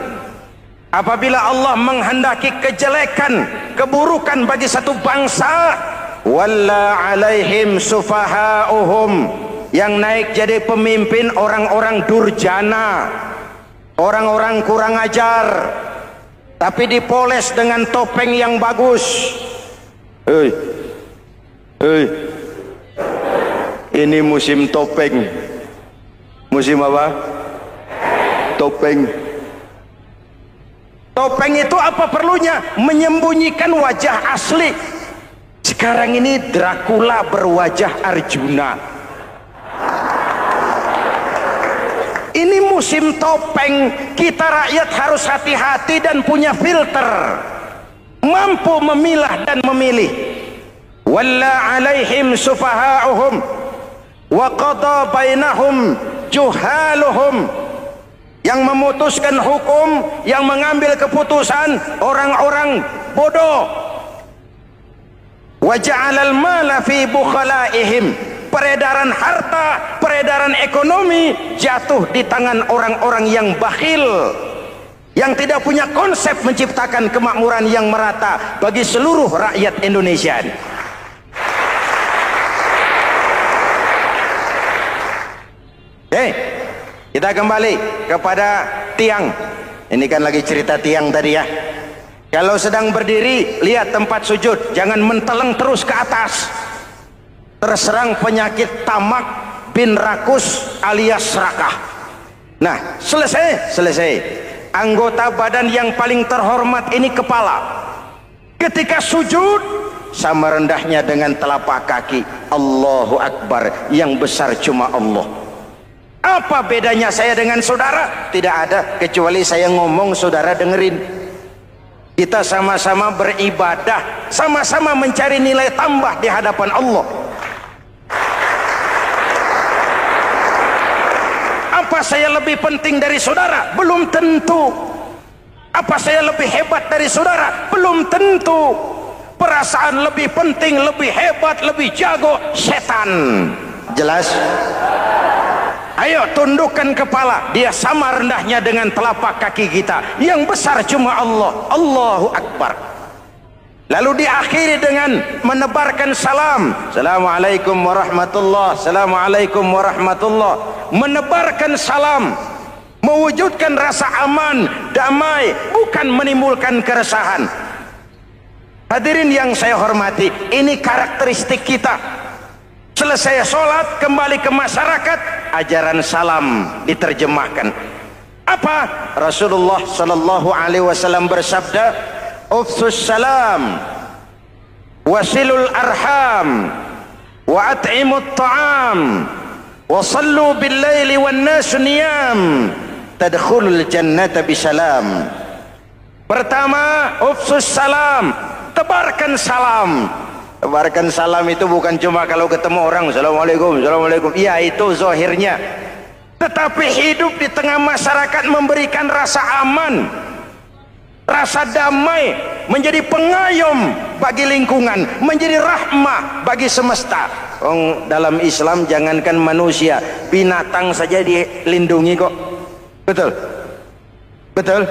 Apabila Allah menghendaki kejelekan, keburukan bagi satu bangsa, walla alaihim sufaha'uhum, yang naik jadi pemimpin orang-orang durjana, orang-orang kurang ajar, tapi dipoles dengan topeng yang bagus. Ini musim topeng. Musim apa? Topeng. Topeng itu apa perlunya? Menyembunyikan wajah asli. Sekarang ini Dracula berwajah Arjuna. Ini musim topeng. Kita rakyat harus hati-hati dan punya filter, mampu memilah dan memilih. Walla alaihim sufaha'uhum wa qada bainahum juhaluhum. Yang memutuskan hukum, yang mengambil keputusan, orang-orang bodoh. Wa ja'alal mala fi bukhalaihim. Peredaran harta, peredaran ekonomi jatuh di tangan orang-orang yang bakhil, yang tidak punya konsep menciptakan kemakmuran yang merata bagi seluruh rakyat Indonesia. Kita kembali kepada tiang. Ini kan lagi cerita tiang tadi ya. Kalau sedang berdiri, lihat tempat sujud, jangan menteleng terus ke atas. Terserang penyakit tamak bin rakus alias serakah. Nah, selesai. Anggota badan yang paling terhormat ini kepala. Ketika sujud, sama rendahnya dengan telapak kaki. Allahu Akbar, yang besar cuma Allah. Apa bedanya saya dengan saudara? Tidak ada, kecuali saya ngomong saudara dengerin. Kita sama-sama beribadah, sama-sama mencari nilai tambah di hadapan Allah. Apa saya lebih penting dari saudara? Belum tentu. Apa saya lebih hebat dari saudara? Belum tentu. Perasaan lebih penting, lebih hebat, lebih jago setan. Jelas? Ayo tundukkan kepala. Dia sama rendahnya dengan telapak kaki kita. Yang besar cuma Allah. Allahu Akbar. Lalu diakhiri dengan menebarkan salam. Assalamualaikum warahmatullah. Assalamualaikum warahmatullah. Menebarkan salam, mewujudkan rasa aman, damai, bukan menimbulkan keresahan. Hadirin yang saya hormati, ini karakteristik kita. Selesai sholat, kembali ke masyarakat, ajaran salam diterjemahkan. Apa? Rasulullah sallallahu alaihi wasallam bersabda, "Ufsus salam, wasilul arham, wa at'imut ta'am, wa sallu bil laili wan nasu niyam, tadkhulul jannata bisalam." Pertama, ufsus salam, tebarkan salam. Tebarkan salam itu bukan cuma kalau ketemu orang assalamualaikum, assalamualaikum. Iya, itu zahirnya. Tetapi hidup di tengah masyarakat memberikan rasa aman, rasa damai, menjadi pengayom bagi lingkungan, menjadi rahmah bagi semesta. Dalam Islam jangankan manusia, binatang saja dilindungi kok. Betul? Betul?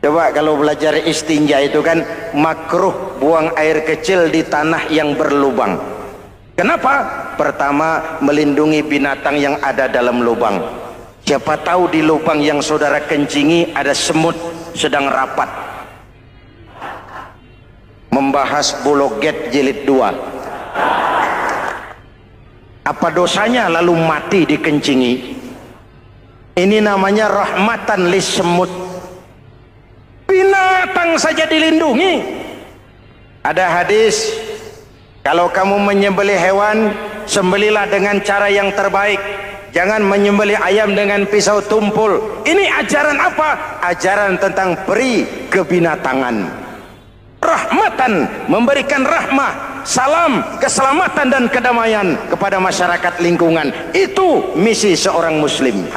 Coba kalau belajar istinja itu kan makruh buang air kecil di tanah yang berlubang. Kenapa? Pertama, melindungi binatang yang ada dalam lubang. Siapa tahu di lubang yang saudara kencingi ada semut sedang rapat. Membahas Bologet jilid 2. Apa dosanya lalu mati dikencingi? Ini namanya rahmatan lis semut. Binatang saja dilindungi. Ada hadis, kalau kamu menyembelih hewan, sembelilah dengan cara yang terbaik. Jangan menyembelih ayam dengan pisau tumpul. Ini ajaran apa? Ajaran tentang peri kebinatangan. Rahmatan, memberikan rahmah, salam, keselamatan dan kedamaian kepada masyarakat lingkungan. Itu misi seorang muslim.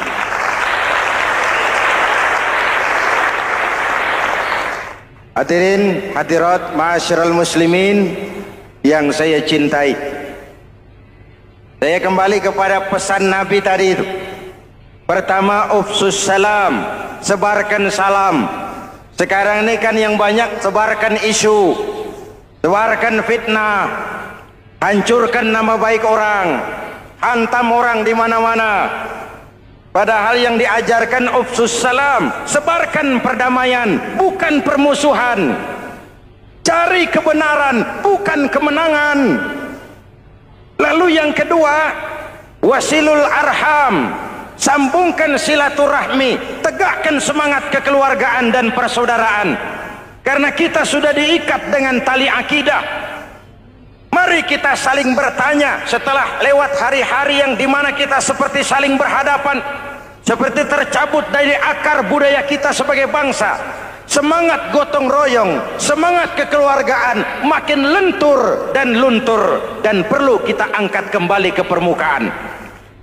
Hadirin hadirat ma'asyiral muslimin yang saya cintai, saya kembali kepada pesan Nabi tadi itu. Pertama, ufsus salam, sebarkan salam. Sekarang ini kan yang banyak sebarkan isu, sebarkan fitnah, hancurkan nama baik orang, hantam orang di mana-mana. Padahal yang diajarkan ufsus salam, sebarkan perdamaian, bukan permusuhan. Cari kebenaran, bukan kemenangan. Lalu yang kedua, wasilul arham, sambungkan silaturahmi, tegakkan semangat kekeluargaan dan persaudaraan. Karena kita sudah diikat dengan tali akidah. Mari kita saling bertanya setelah lewat hari-hari yang dimana kita seperti saling berhadapan, seperti tercabut dari akar budaya kita sebagai bangsa. Semangat gotong royong, semangat kekeluargaan makin lentur dan luntur, dan perlu kita angkat kembali ke permukaan.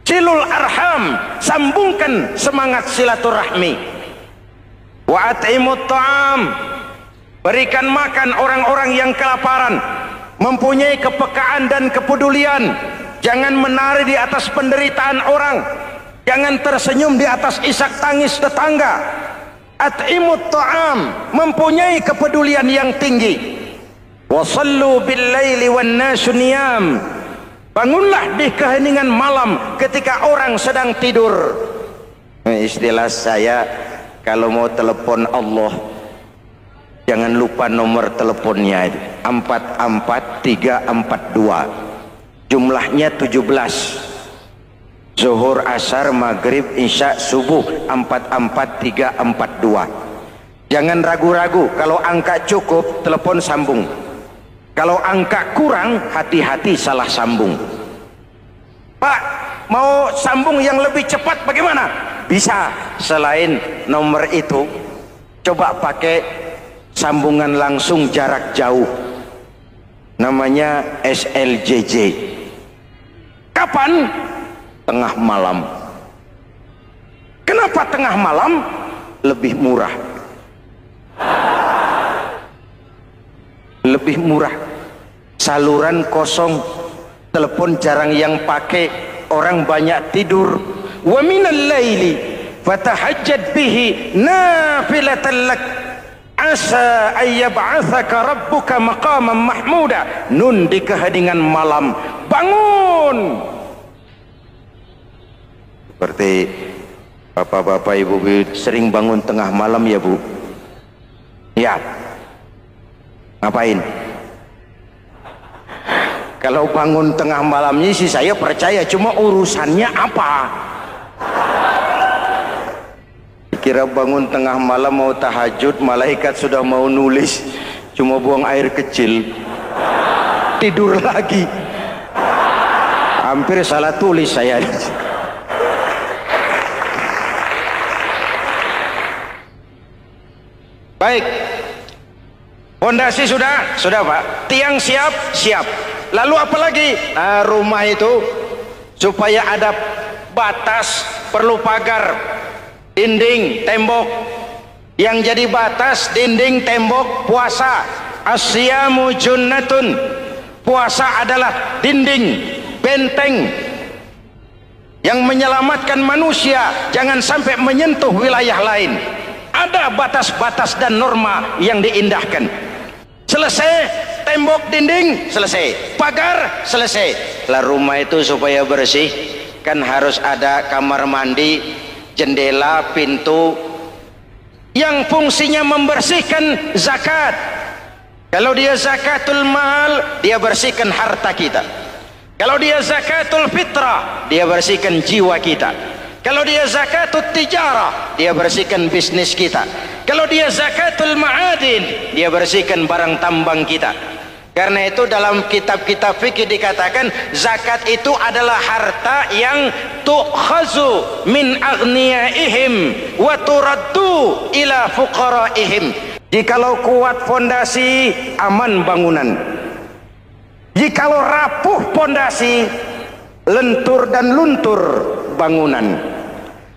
Silul arham, sambungkan semangat silaturahmi. Wa at'imut ta'am, berikan makan orang-orang yang kelaparan, mempunyai kepekaan dan kepedulian. Jangan menari di atas penderitaan orang, jangan tersenyum di atas isak tangis tetangga. At'imut ta'am, mempunyai kepedulian yang tinggi. Wa sallu bil laili wan nasu niyam, bangunlah di keheningan malam ketika orang sedang tidur. Istilah saya, kalau mau telepon Allah, jangan lupa nomor teleponnya itu 44342, jumlahnya 17. Zuhur, asar, maghrib, isya, subuh, 44342. Jangan ragu-ragu, kalau angka cukup telepon sambung, kalau angka kurang hati-hati salah sambung. Pak, mau sambung yang lebih cepat bagaimana? Bisa, selain nomor itu coba pakai sambungan langsung jarak jauh, namanya SLJJ. Kapan? Tengah malam. Kenapa tengah malam? Lebih murah. Lebih murah. Saluran kosong, telepon jarang yang pakai, orang banyak tidur. Wa minal laili fatahajjad bihi nafilatan lak asa ayyab'atsaka rabbuka maqaman mahmuda. Nun, di keheningan malam bangun. Seperti bapak-bapak, ibu-ibu sering bangun tengah malam ya Bu? Ya. Ngapain? Kalau bangun tengah malamnya sih saya percaya, cuma urusannya apa? Kira bangun tengah malam mau tahajud, malaikat sudah mau nulis, cuma buang air kecil, tidur lagi. Hampir salah tulis saya. Baik, fondasi sudah Pak, tiang siap, lalu apa lagi? Nah, rumah itu supaya ada batas perlu pagar, dinding, tembok. Yang jadi batas, dinding, tembok, puasa. Asyamu junnatun, puasa adalah dinding, benteng yang menyelamatkan manusia jangan sampai menyentuh wilayah lain. Ada batas-batas dan norma yang diindahkan. Selesai tembok, dinding, selesai pagar, selesai. Lah rumah itu supaya bersih kan harus ada kamar mandi, jendela, pintu yang fungsinya membersihkan zakat. Kalau dia zakatul mal, dia bersihkan harta kita. Kalau dia zakatul fitrah, dia bersihkan jiwa kita. Kalau dia zakatul tijarah, dia bersihkan bisnis kita. Kalau dia zakatul ma'adin, dia bersihkan barang tambang kita. Karena itu dalam kitab-kitab fikih dikatakan zakat itu adalah harta yang tu'khazu min aghniyaihim wa turaddu ila fuqaraihim. Jikalau kuat fondasi, aman bangunan. Jikalau rapuh fondasi, lentur dan luntur bangunan.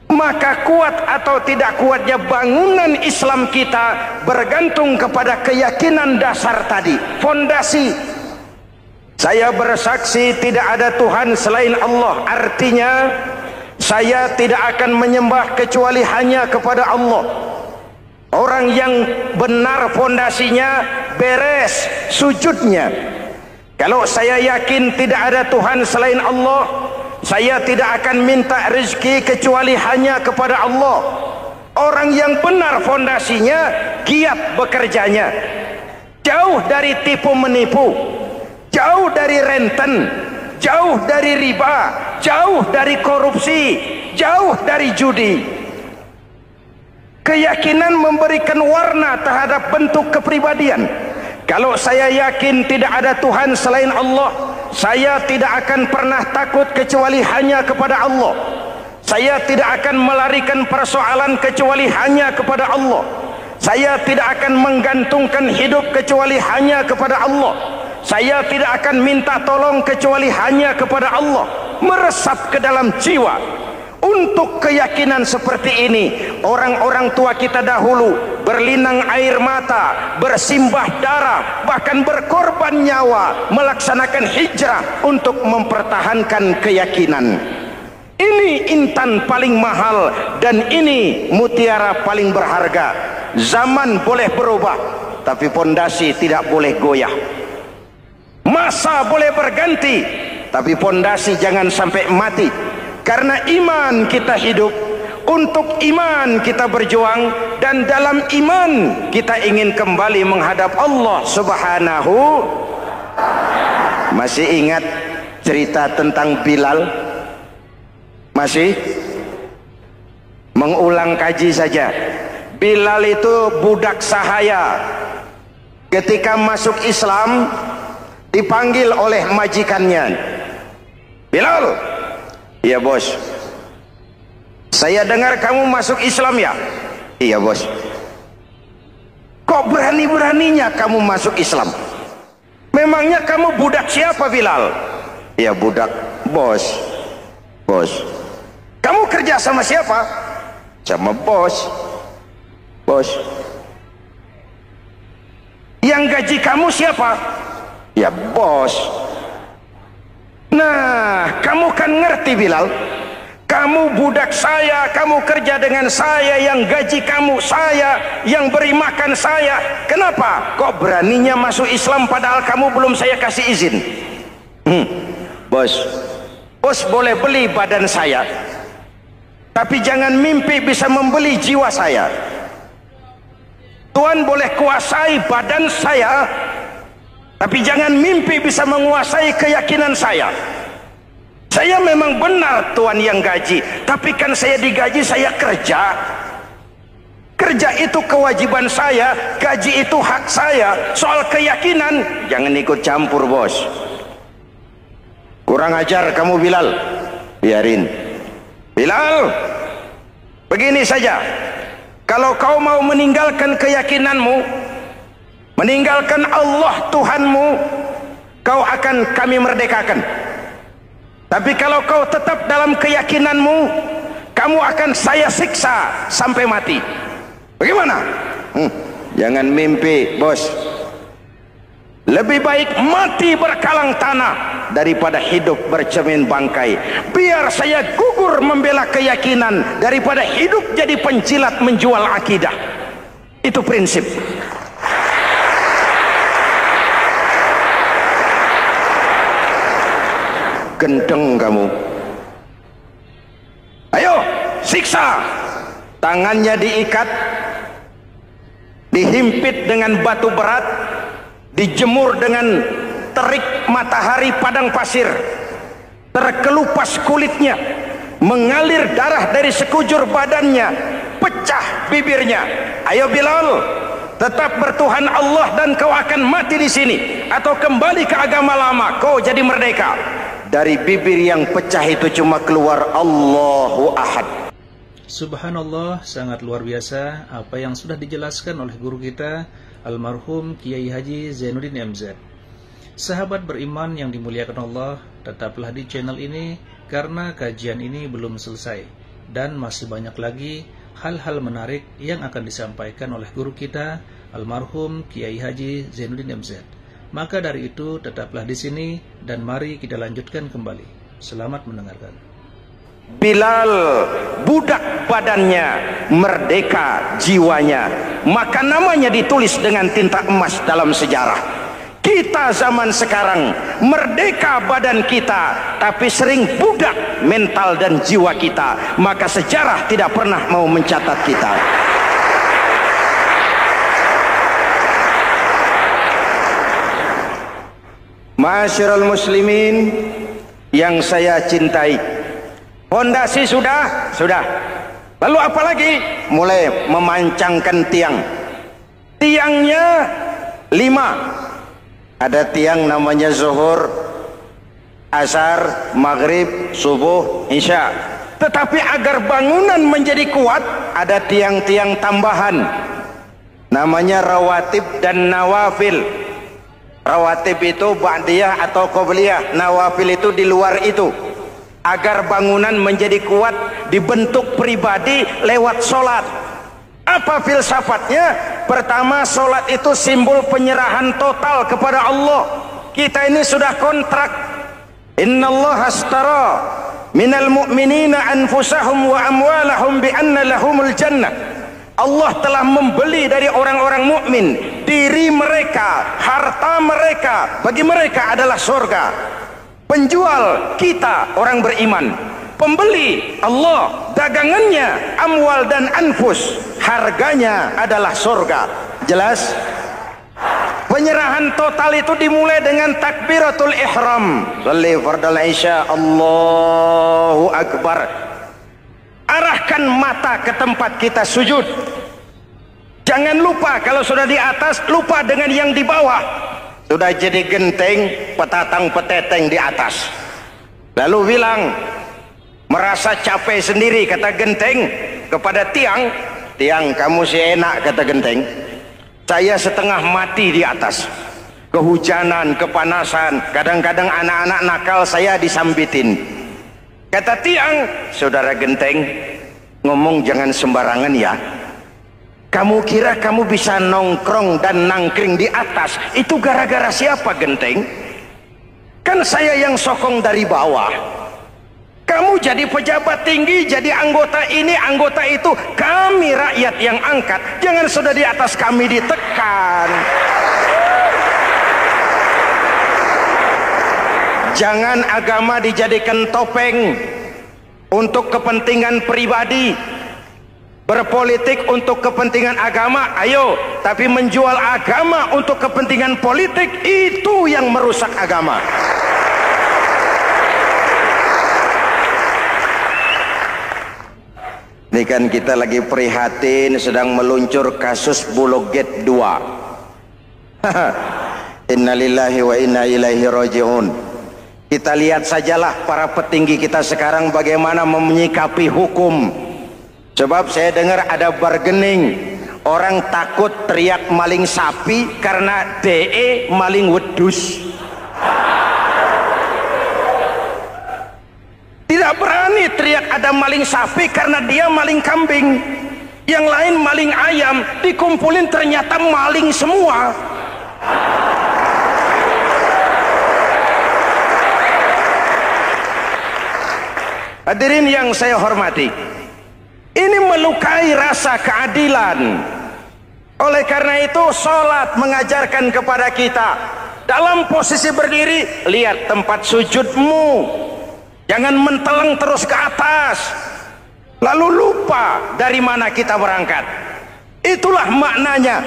Maka kuat atau tidak kuatnya bangunan Islam kita bergantung kepada keyakinan dasar tadi, fondasi. Saya bersaksi tidak ada Tuhan selain Allah, artinya saya tidak akan menyembah kecuali hanya kepada Allah. Orang yang benar fondasinya beres sujudnya. Kalau saya yakin tidak ada Tuhan selain Allah, saya tidak akan minta rezeki kecuali hanya kepada Allah. Orang yang benar fondasinya, giat bekerjanya, jauh dari tipu menipu, jauh dari renten, jauh dari riba, jauh dari korupsi, jauh dari judi. Keyakinan memberikan warna terhadap bentuk kepribadian. Kalau saya yakin tidak ada Tuhan selain Allah, saya tidak akan pernah takut kecuali hanya kepada Allah. Saya tidak akan melarikan persoalan kecuali hanya kepada Allah. Saya tidak akan menggantungkan hidup kecuali hanya kepada Allah. Saya tidak akan minta tolong kecuali hanya kepada Allah. Meresap ke dalam jiwa. Untuk keyakinan seperti ini, orang-orang tua kita dahulu berlinang air mata, bersimbah darah, bahkan berkorban nyawa, melaksanakan hijrah untuk mempertahankan keyakinan. Ini intan paling mahal dan ini mutiara paling berharga. Zaman boleh berubah, tapi pondasi tidak boleh goyah. Masa boleh berganti, tapi pondasi jangan sampai mati. Karena iman kita hidup, untuk iman kita berjuang, dan dalam iman kita ingin kembali menghadap Allah Subhanahu. Masih ingat cerita tentang Bilal? Masih? Mengulang kaji saja. Bilal itu budak sahaya. Ketika masuk Islam, dipanggil oleh majikannya. Bilal, iya bos. Saya dengar kamu masuk Islam ya? Iya bos. Kok berani-beraninya kamu masuk Islam? Memangnya kamu budak siapa Bilal? Iya budak bos. Bos. Kamu kerja sama siapa? Sama bos. Bos. Yang gaji kamu siapa? Ya bos. Nah, kamu kan ngerti Bilal, kamu budak saya, kamu kerja dengan saya, yang gaji kamu saya, yang beri makan saya. Kenapa? Kok beraninya masuk Islam padahal kamu belum saya kasih izin? Bos, bos boleh beli badan saya, tapi jangan mimpi bisa membeli jiwa saya. Tuhan boleh kuasai badan saya, tapi jangan mimpi bisa menguasai keyakinan saya. Saya memang benar Tuhan yang gaji, tapi kan saya digaji, saya kerja. Kerja itu kewajiban saya, gaji itu hak saya. Soal keyakinan, jangan ikut campur bos. Kurang ajar kamu Bilal. Biarin. Bilal, begini saja. Kalau kau mau meninggalkan keyakinanmu, meninggalkan Allah Tuhanmu, kau akan kami merdekakan. Tapi kalau kau tetap dalam keyakinanmu, kamu akan saya siksa sampai mati. Bagaimana? Jangan mimpi bos. Lebih baik mati berkalang tanah daripada hidup bercermin bangkai. Biar saya gugur membela keyakinan daripada hidup jadi penjilat menjual akidah. Itu prinsip. Gendeng kamu. Ayo siksa. Tangannya diikat, dihimpit dengan batu berat, dijemur dengan terik matahari padang pasir, terkelupas kulitnya, mengalir darah dari sekujur badannya, pecah bibirnya. Ayo Bilal, tetap bertuhan Allah dan kau akan mati di sini, atau kembali ke agama lama, kau jadi merdeka. Dari bibir yang pecah itu cuma keluar Allahu Ahad. Subhanallah, sangat luar biasa apa yang sudah dijelaskan oleh guru kita almarhum Kiai Haji Zainuddin MZ. Sahabat beriman yang dimuliakan Allah, tetaplah di channel ini karena kajian ini belum selesai dan masih banyak lagi hal-hal menarik yang akan disampaikan oleh guru kita almarhum Kiai Haji Zainuddin MZ. Maka dari itu tetaplah di sini dan mari kita lanjutkan kembali. Selamat mendengarkan. Bilal budak badannya, merdeka jiwanya, maka namanya ditulis dengan tinta emas dalam sejarah. Kita zaman sekarang merdeka badan kita, tapi sering budak mental dan jiwa kita, maka sejarah tidak pernah mau mencatat kita. Ma'asyiral muslimin yang saya cintai, fondasi sudah. Lalu apa lagi? Mulai memancangkan tiang. Tiangnya 5. Ada tiang namanya zuhur, asar, maghrib, subuh, isya. Tetapi agar bangunan menjadi kuat, ada tiang-tiang tambahan. Namanya rawatib dan nawafil. Rawatib itu ba'diyah atau qobliyah, nawafil itu di luar itu. Agar bangunan menjadi kuat, dibentuk pribadi lewat sholat. Apa filsafatnya? Pertama, sholat itu simbol penyerahan total kepada Allah. Kita ini sudah kontrak. Innallaha astara minal mu'minina anfusahum wa amwalahum bi anna lahumul jannah. Allah telah membeli dari orang-orang mukmin diri mereka, harta mereka, bagi mereka adalah surga. Penjual kita orang beriman, pembeli Allah, dagangannya amwal dan anfus, harganya adalah surga. Jelas? Penyerahan total itu dimulai dengan takbiratul ihram. Shalli fardal isya, Allahu akbar. Arahkan mata ke tempat kita sujud. Jangan lupa kalau sudah di atas, lupa dengan yang di bawah. Sudah jadi genteng, petatang peteteng di atas. Lalu bilang, merasa capek sendiri, kata genteng kepada tiang. Tiang, kamu sih enak, kata genteng. Saya setengah mati di atas. Kehujanan, kepanasan, kadang-kadang anak-anak nakal saya disambitin. Kata tiang, saudara genteng, ngomong jangan sembarangan ya. Kamu kira kamu bisa nongkrong dan nangkring di atas, itu gara-gara siapa genteng? Kan saya yang sokong dari bawah. Kamu jadi pejabat tinggi, jadi anggota ini, anggota itu. Kami rakyat yang angkat, jangan sudah di atas kami ditekan. Jangan agama dijadikan topeng untuk kepentingan pribadi. Berpolitik untuk kepentingan agama, ayo, tapi menjual agama untuk kepentingan politik, itu yang merusak agama. Ini kan kita lagi prihatin, sedang meluncur kasus Bulog Gate 2. Innalillahi wa inna ilaihi raji'un. Kita lihat sajalah para petinggi kita sekarang bagaimana menyikapi hukum. Sebab saya dengar ada bargaining, orang takut teriak maling sapi karena DE maling wedus. Tidak berani teriak ada maling sapi karena dia maling kambing. Yang lain maling ayam, dikumpulin ternyata maling semua. Hadirin yang saya hormati, ini melukai rasa keadilan. Oleh karena itu, sholat mengajarkan kepada kita, dalam posisi berdiri, lihat tempat sujudmu. Jangan menteleng terus ke atas, lalu lupa dari mana kita berangkat. Itulah maknanya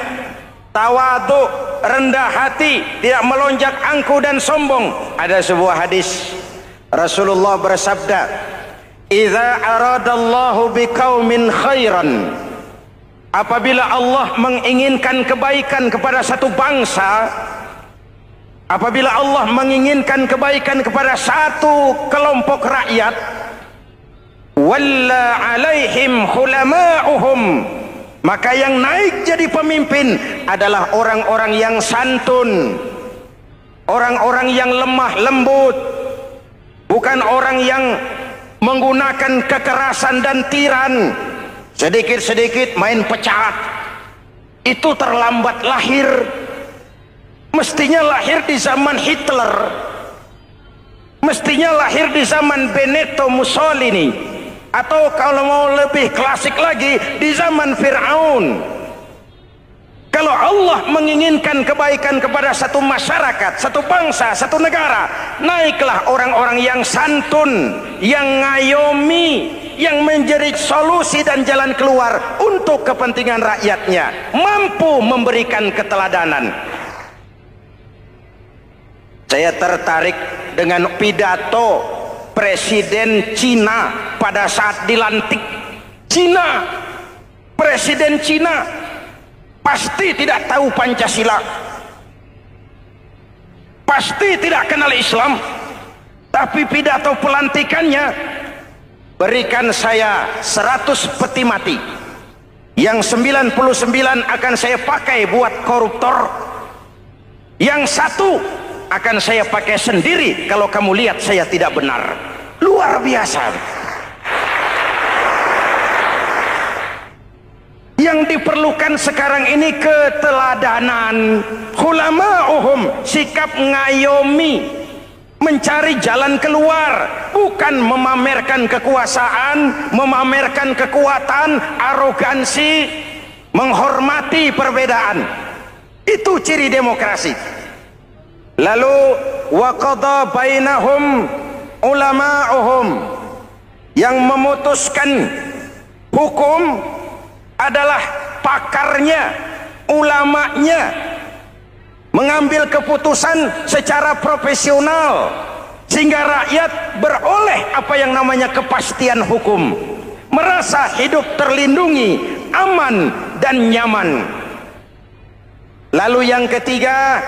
tawadhu, rendah hati, tidak melonjak angku dan sombong. Ada sebuah hadis, Rasulullah bersabda, "Idza aradallahu biqaumin khairan." Apabila Allah menginginkan kebaikan kepada satu bangsa, apabila Allah menginginkan kebaikan kepada satu kelompok rakyat, walla alaihim khulama'uhum, maka yang naik jadi pemimpin adalah orang-orang yang santun, orang-orang yang lemah lembut, bukan orang yang menggunakan kekerasan dan tiran. Sedikit-sedikit main pecat, itu terlambat lahir. Mestinya lahir di zaman Hitler, Mestinya lahir di zaman Benito Mussolini, atau kalau mau lebih klasik lagi di zaman Fir'aun. Kalau Allah menginginkan kebaikan kepada satu masyarakat, satu bangsa, satu negara, naiklah orang-orang yang santun, yang ngayomi, yang menjadi solusi dan jalan keluar untuk kepentingan rakyatnya, mampu memberikan keteladanan. Saya tertarik dengan pidato Presiden Cina pada saat dilantik. Cina, Presiden Cina pasti tidak tahu Pancasila, pasti tidak kenal Islam, tapi pidato pelantikannya, berikan saya 100 peti mati, yang 99 akan saya pakai buat koruptor, yang 1 akan saya pakai sendiri kalau kamu lihat saya tidak benar. Luar biasa. Yang diperlukan sekarang ini keteladanan, hulama'uhum, sikap ngayomi, mencari jalan keluar, bukan memamerkan kekuasaan, memamerkan kekuatan, arogansi, menghormati perbedaan. Itu ciri demokrasi. Lalu wa qada bainahum ulama'uhum, yang memutuskan hukum adalah pakarnya, ulamanya, mengambil keputusan secara profesional sehingga rakyat beroleh apa yang namanya kepastian hukum, merasa hidup terlindungi, aman dan nyaman. Lalu yang ketiga,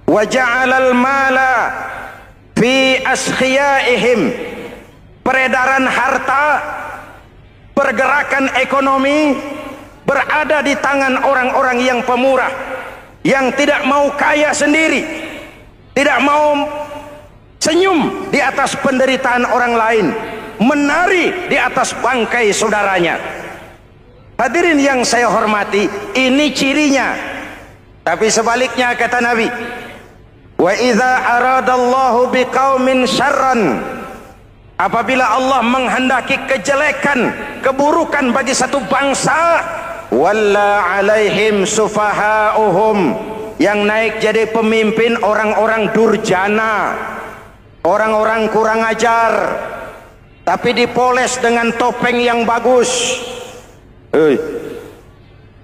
wa ja'alal mala fi askhiyaihim, peredaran harta, pergerakan ekonomi berada di tangan orang-orang yang pemurah, yang tidak mau kaya sendiri, tidak mau senyum di atas penderitaan orang lain, menari di atas bangkai saudaranya. Hadirin yang saya hormati, ini cirinya. Tapi sebaliknya kata Nabi, wa idza aradallahu biqaumin syarran, apabila Allah menghendaki kejelekan, keburukan bagi satu bangsa, walla alaihim sufahauhum, yang naik jadi pemimpin orang-orang durjana, orang-orang kurang ajar, tapi dipoles dengan topeng yang bagus. Hei,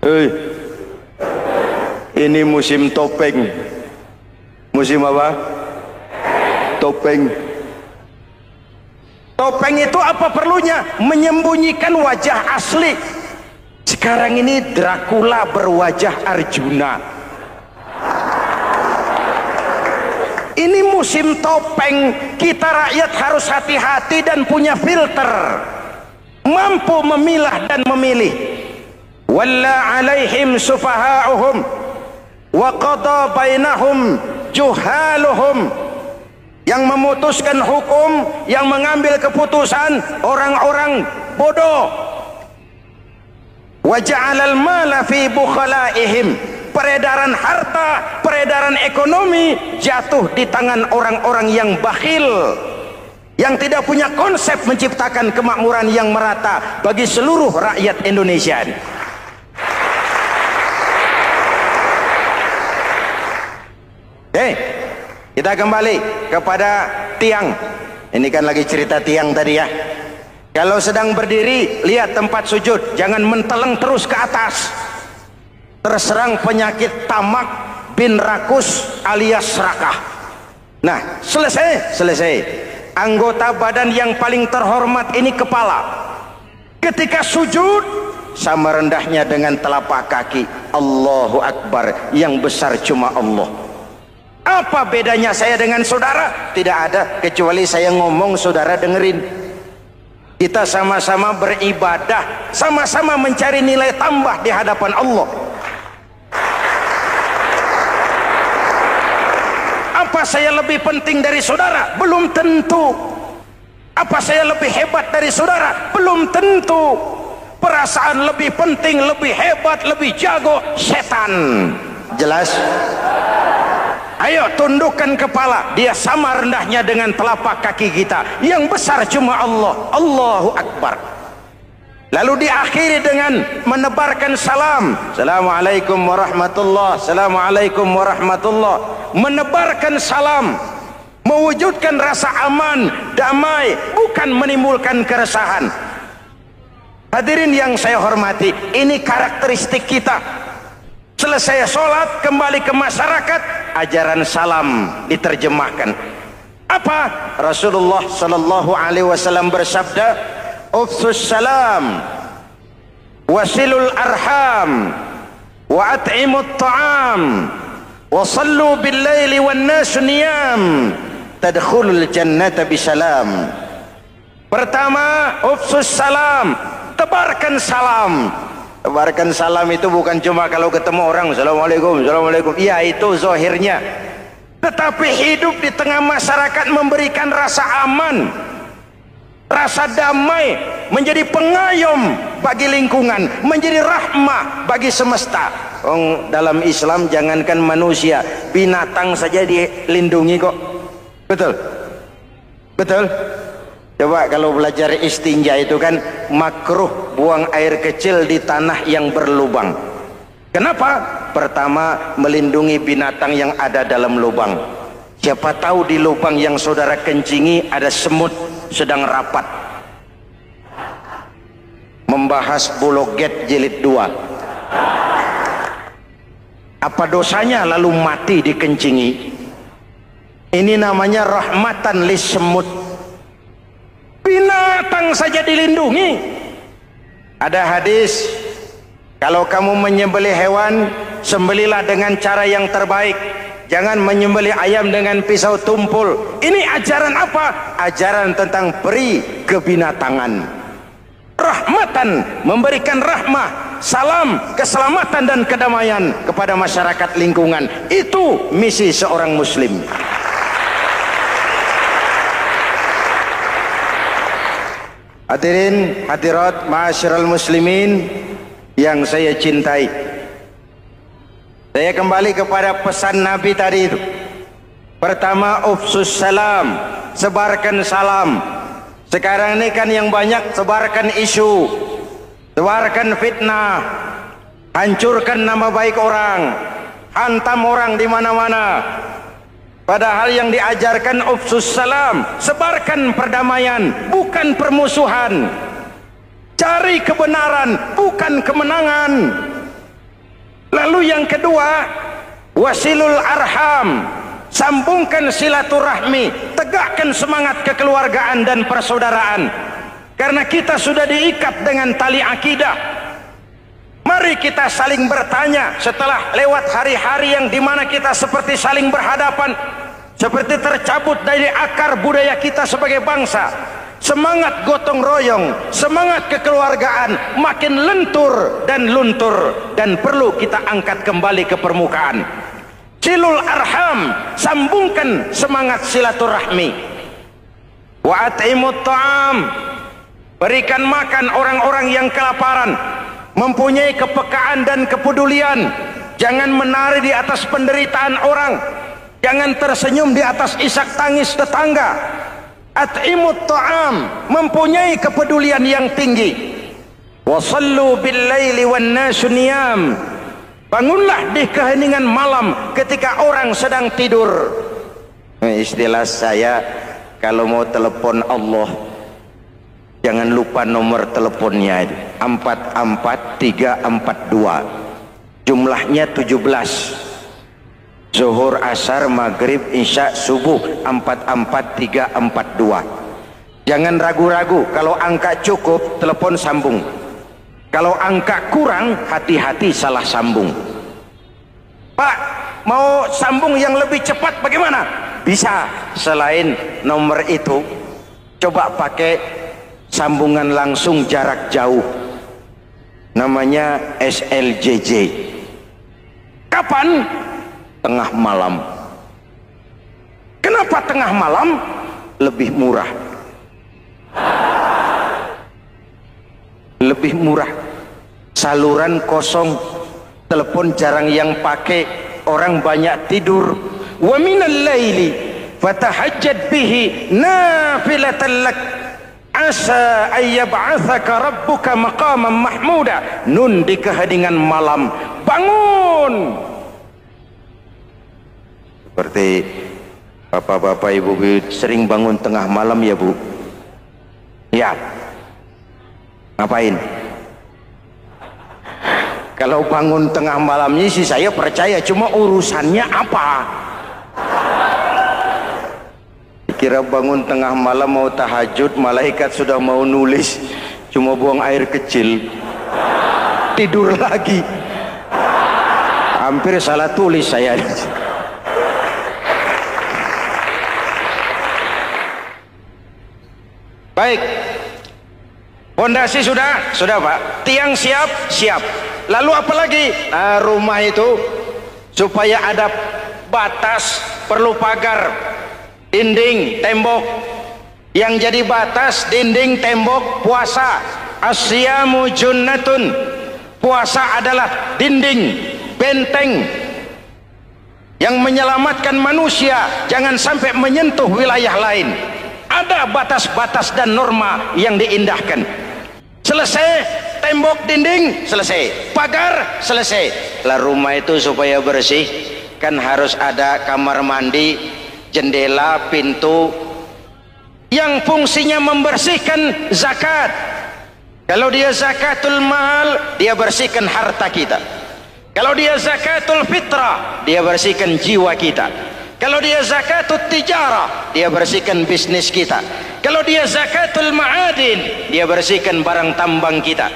hei, ini musim topeng. Musim apa? Topeng. Topeng itu apa perlunya? Menyembunyikan wajah asli. Sekarang ini Dracula berwajah Arjuna. Ini musim topeng. Kita rakyat harus hati-hati dan punya filter, mampu memilah dan memilih. Walla alaihim sufahauhum wa qada bainahum juhaluhum, yang memutuskan hukum, yang mengambil keputusan orang-orang bodoh. Wa ja'alal mala fi bukhalaihim, peredaran harta, peredaran ekonomi jatuh di tangan orang-orang yang bakhil, yang tidak punya konsep menciptakan kemakmuran yang merata bagi seluruh rakyat Indonesia. Kita kembali kepada tiang. Ini kan lagi cerita tiang tadi ya. Kalau sedang berdiri, lihat tempat sujud, jangan menteleng terus ke atas. Terserang penyakit tamak bin rakus alias serakah. Nah, selesai. Anggota badan yang paling terhormat ini kepala. Ketika sujud, sama rendahnya dengan telapak kaki. Allahu Akbar, yang besar cuma Allah. Apa bedanya saya dengan saudara? Tidak ada, kecuali saya ngomong saudara dengerin. Kita sama-sama beribadah, sama-sama mencari nilai tambah di hadapan Allah. Apa saya lebih penting dari saudara? Belum tentu. Apa saya lebih hebat dari saudara? Belum tentu. Perasaan lebih penting, lebih hebat, lebih jago, setan. Jelas? Ayo tundukkan kepala. Dia sama rendahnya dengan telapak kaki kita. Yang besar cuma Allah. Allahu Akbar. Lalu diakhiri dengan menebarkan salam. Assalamualaikum warahmatullah. Assalamualaikum warahmatullah. Menebarkan salam, mewujudkan rasa aman, damai, bukan menimbulkan keresahan. Hadirin yang saya hormati, ini karakteristik kita. Selesai sholat, kembali ke masyarakat, ajaran salam diterjemahkan. Apa? Rasulullah sallallahu alaihi wasallam bersabda, "Ufsus salam, wasilul arham, wa at'imut ta'am, wa sallu bil laili wan nasu niyam, tadkhulul jannata bisalam." Pertama, ufsus salam, tebarkan salam. Tebarkan salam itu bukan cuma kalau ketemu orang assalamualaikum, assalamualaikum. Iya, itu zahirnya. Tetapi hidup di tengah masyarakat memberikan rasa aman, rasa damai, menjadi pengayom bagi lingkungan, menjadi rahmah bagi semesta. Dalam Islam jangankan manusia, binatang saja dilindungi kok. Betul? Betul? Coba kalau belajar istinja itu kan makruh buang air kecil di tanah yang berlubang. Kenapa? Pertama, melindungi binatang yang ada dalam lubang. Siapa tahu di lubang yang saudara kencingi ada semut sedang rapat. Membahas Buloget jilid 2. Apa dosanya lalu mati dikencingi? Ini namanya rahmatan lis semut. Binatang saja dilindungi. Ada hadis, kalau kamu menyembelih hewan, sembelilah dengan cara yang terbaik. Jangan menyembelih ayam dengan pisau tumpul. Ini ajaran apa? Ajaran tentang peri kebinatangan. Rahmatan, memberikan rahmah, salam, keselamatan dan kedamaian kepada masyarakat lingkungan. Itu misi seorang muslim. Hadirin hadirat ma'asyiral muslimin yang saya cintai, saya kembali kepada pesan Nabi tadi itu. Pertama, ufsus salam, sebarkan salam. Sekarang ini kan yang banyak sebarkan isu, sebarkan fitnah, hancurkan nama baik orang, hantam orang di mana-mana. Padahal yang diajarkan ufsus salam, sebarkan perdamaian, bukan permusuhan. Cari kebenaran, bukan kemenangan. Lalu yang kedua, wasilul arham, sambungkan silaturahmi, tegakkan semangat kekeluargaan dan persaudaraan. Karena kita sudah diikat dengan tali akidah. Mari kita saling bertanya setelah lewat hari-hari yang dimana kita seperti saling berhadapan, seperti tercabut dari akar budaya kita sebagai bangsa. Semangat gotong royong, semangat kekeluargaan makin lentur dan luntur, dan perlu kita angkat kembali ke permukaan. Silul arham, sambungkan semangat silaturahmi. Wa at'imut ta'am, berikan makan orang-orang yang kelaparan. Mempunyai kepekaan dan kepedulian. Jangan menari di atas penderitaan orang, jangan tersenyum di atas isak tangis tetangga. At'imut ta'am, mempunyai kepedulian yang tinggi. Wa sallu bil laili wan nasu niyam, bangunlah di keheningan malam ketika orang sedang tidur. Istilah saya, kalau mau telepon Allah, jangan lupa nomor teleponnya, 44342. Jumlahnya 17. Zuhur, asar, maghrib, isya, subuh, 44342. Jangan ragu-ragu. Kalau angka cukup, telepon sambung. Kalau angka kurang, hati-hati salah sambung. Pak, mau sambung yang lebih cepat bagaimana? Bisa. Selain nomor itu, coba pakai sambungan langsung jarak jauh, namanya SLJJ. Kapan? Tengah malam. Kenapa tengah malam? Lebih murah. Lebih murah. Saluran kosong, telepon jarang yang pakai, orang banyak tidur, wa minal laili fatahajjad bihi nafilatan lak asa ayyab'atsaka rabbuka maqaman mahmuda. Nun di keheningan malam bangun. Seperti bapak-bapak ibu-ibu sering bangun tengah malam ya Bu? Ya. Ngapain? Kalau bangun tengah malamnya sih saya percaya, cuma urusannya apa? Kira bangun tengah malam mau tahajud, malaikat sudah mau nulis, cuma buang air kecil, tidur lagi. Hampir salah tulis saya. Baik, fondasi sudah Pak, tiang siap. Lalu apa lagi? Nah, rumah itu supaya ada batas, perlu pagar, dinding, tembok. Yang jadi batas, dinding, tembok, puasa. Asyamu junnatun, puasa adalah dinding, benteng yang menyelamatkan manusia jangan sampai menyentuh wilayah lain. Ada batas-batas dan norma yang diindahkan. Selesai, tembok, dinding, selesai, pagar, selesai. Lah rumah itu supaya bersih kan harus ada kamar mandi, jendela, pintu yang fungsinya membersihkan zakat. Kalau dia zakatul mal, dia bersihkan harta kita. Kalau dia zakatul fitrah, dia bersihkan jiwa kita. Kalau dia zakatul tijarah, dia bersihkan bisnis kita. Kalau dia zakatul ma'adin, dia bersihkan barang tambang kita.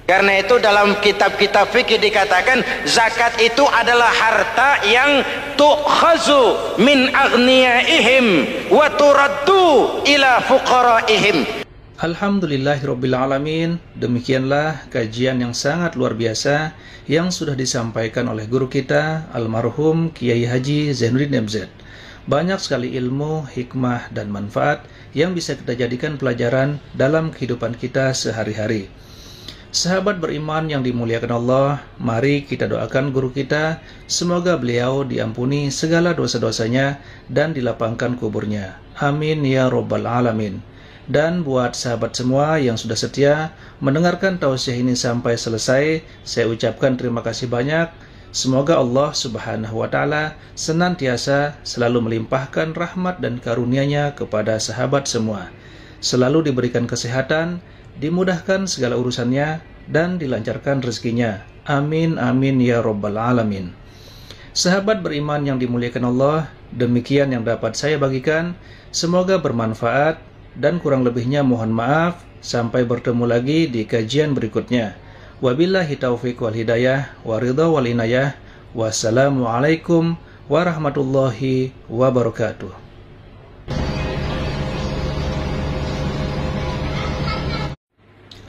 Karena itu dalam kitab-kitab fikih dikatakan zakat itu adalah harta yang tu'khazu min aghniyaihim wa turaddu ila fuqaraihim. Alhamdulillahirrabbilalamin. Demikianlah kajian yang sangat luar biasa yang sudah disampaikan oleh guru kita almarhum Kiai Haji Zainuddin MZ. Banyak sekali ilmu, hikmah, dan manfaat yang bisa kita jadikan pelajaran dalam kehidupan kita sehari-hari. Sahabat beriman yang dimuliakan Allah, mari kita doakan guru kita, semoga beliau diampuni segala dosa-dosanya dan dilapangkan kuburnya. Amin ya Rabbal Alamin. Dan buat sahabat semua yang sudah setia mendengarkan tausiah ini sampai selesai, saya ucapkan terima kasih banyak. Semoga Allah Subhanahu wa Ta'ala senantiasa selalu melimpahkan rahmat dan karunia-Nya kepada sahabat semua, selalu diberikan kesehatan, dimudahkan segala urusannya, dan dilancarkan rezekinya. Amin amin ya Rabbal Alamin. Sahabat beriman yang dimuliakan Allah, demikian yang dapat saya bagikan. Semoga bermanfaat, dan kurang lebihnya mohon maaf. Sampai bertemu lagi di kajian berikutnya. Wabillahi taufiq wal hidayah, wa ridha wal inayah. Wassalamualaikum warahmatullahi wabarakatuh.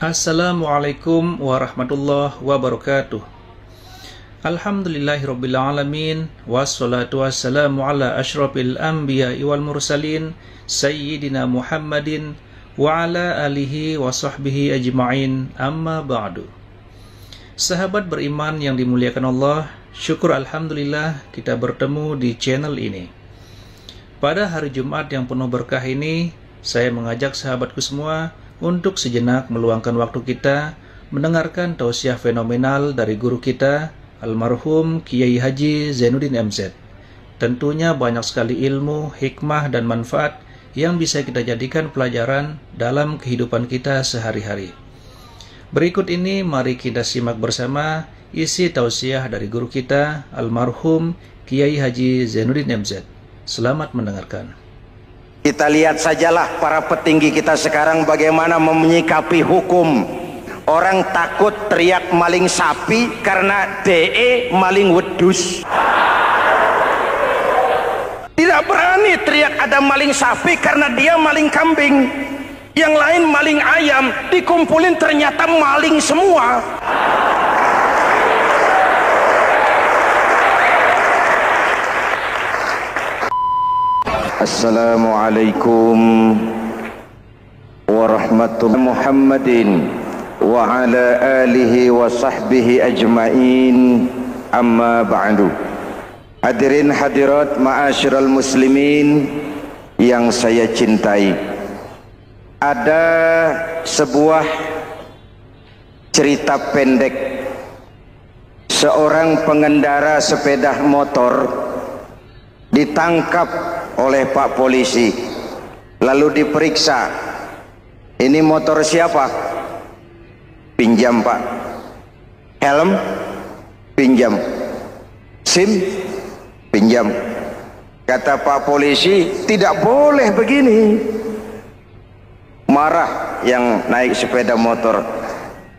Assalamualaikum warahmatullahi wabarakatuh. Alhamdulillahirrabbilalamin. Wassalatu wassalamu ala ashrafil anbiya'i wal mursalin Sayyidina Muhammadin wa ala alihi wa sahbihi ajma'in, amma ba'du. Sahabat beriman yang dimuliakan Allah, syukur alhamdulillah kita bertemu di channel ini. Pada hari Jumat yang penuh berkah ini, saya mengajak sahabatku semua untuk sejenak meluangkan waktu kita mendengarkan tausiah fenomenal dari guru kita almarhum Kiai Haji Zainuddin MZ. Tentunya banyak sekali ilmu, hikmah, dan manfaat yang bisa kita jadikan pelajaran dalam kehidupan kita sehari-hari. Berikut ini mari kita simak bersama isi tausiah dari guru kita almarhum Kiai Haji Zainuddin MZ. Selamat mendengarkan. Kita lihat sajalah para petinggi kita sekarang bagaimana menyikapi hukum. Orang takut teriak maling sapi karena DE maling wedus. Tidak berani teriak ada maling sapi karena dia maling kambing. Yang lain maling ayam, dikumpulin ternyata maling semua. Assalamualaikum warahmatullahi Muhammadin wa ala alihi wa sahbihi ajma'in, amma ba'du. Hadirin hadirat ma'asyiral muslimin yang saya cintai, ada sebuah cerita pendek. Seorang pengendara sepeda motor ditangkap oleh Pak Polisi, lalu diperiksa. Ini motor siapa? Pinjam Pak. Helm? Pinjam. SIM? Pinjam. Kata Pak Polisi, tidak boleh begini. Marah yang naik sepeda motor.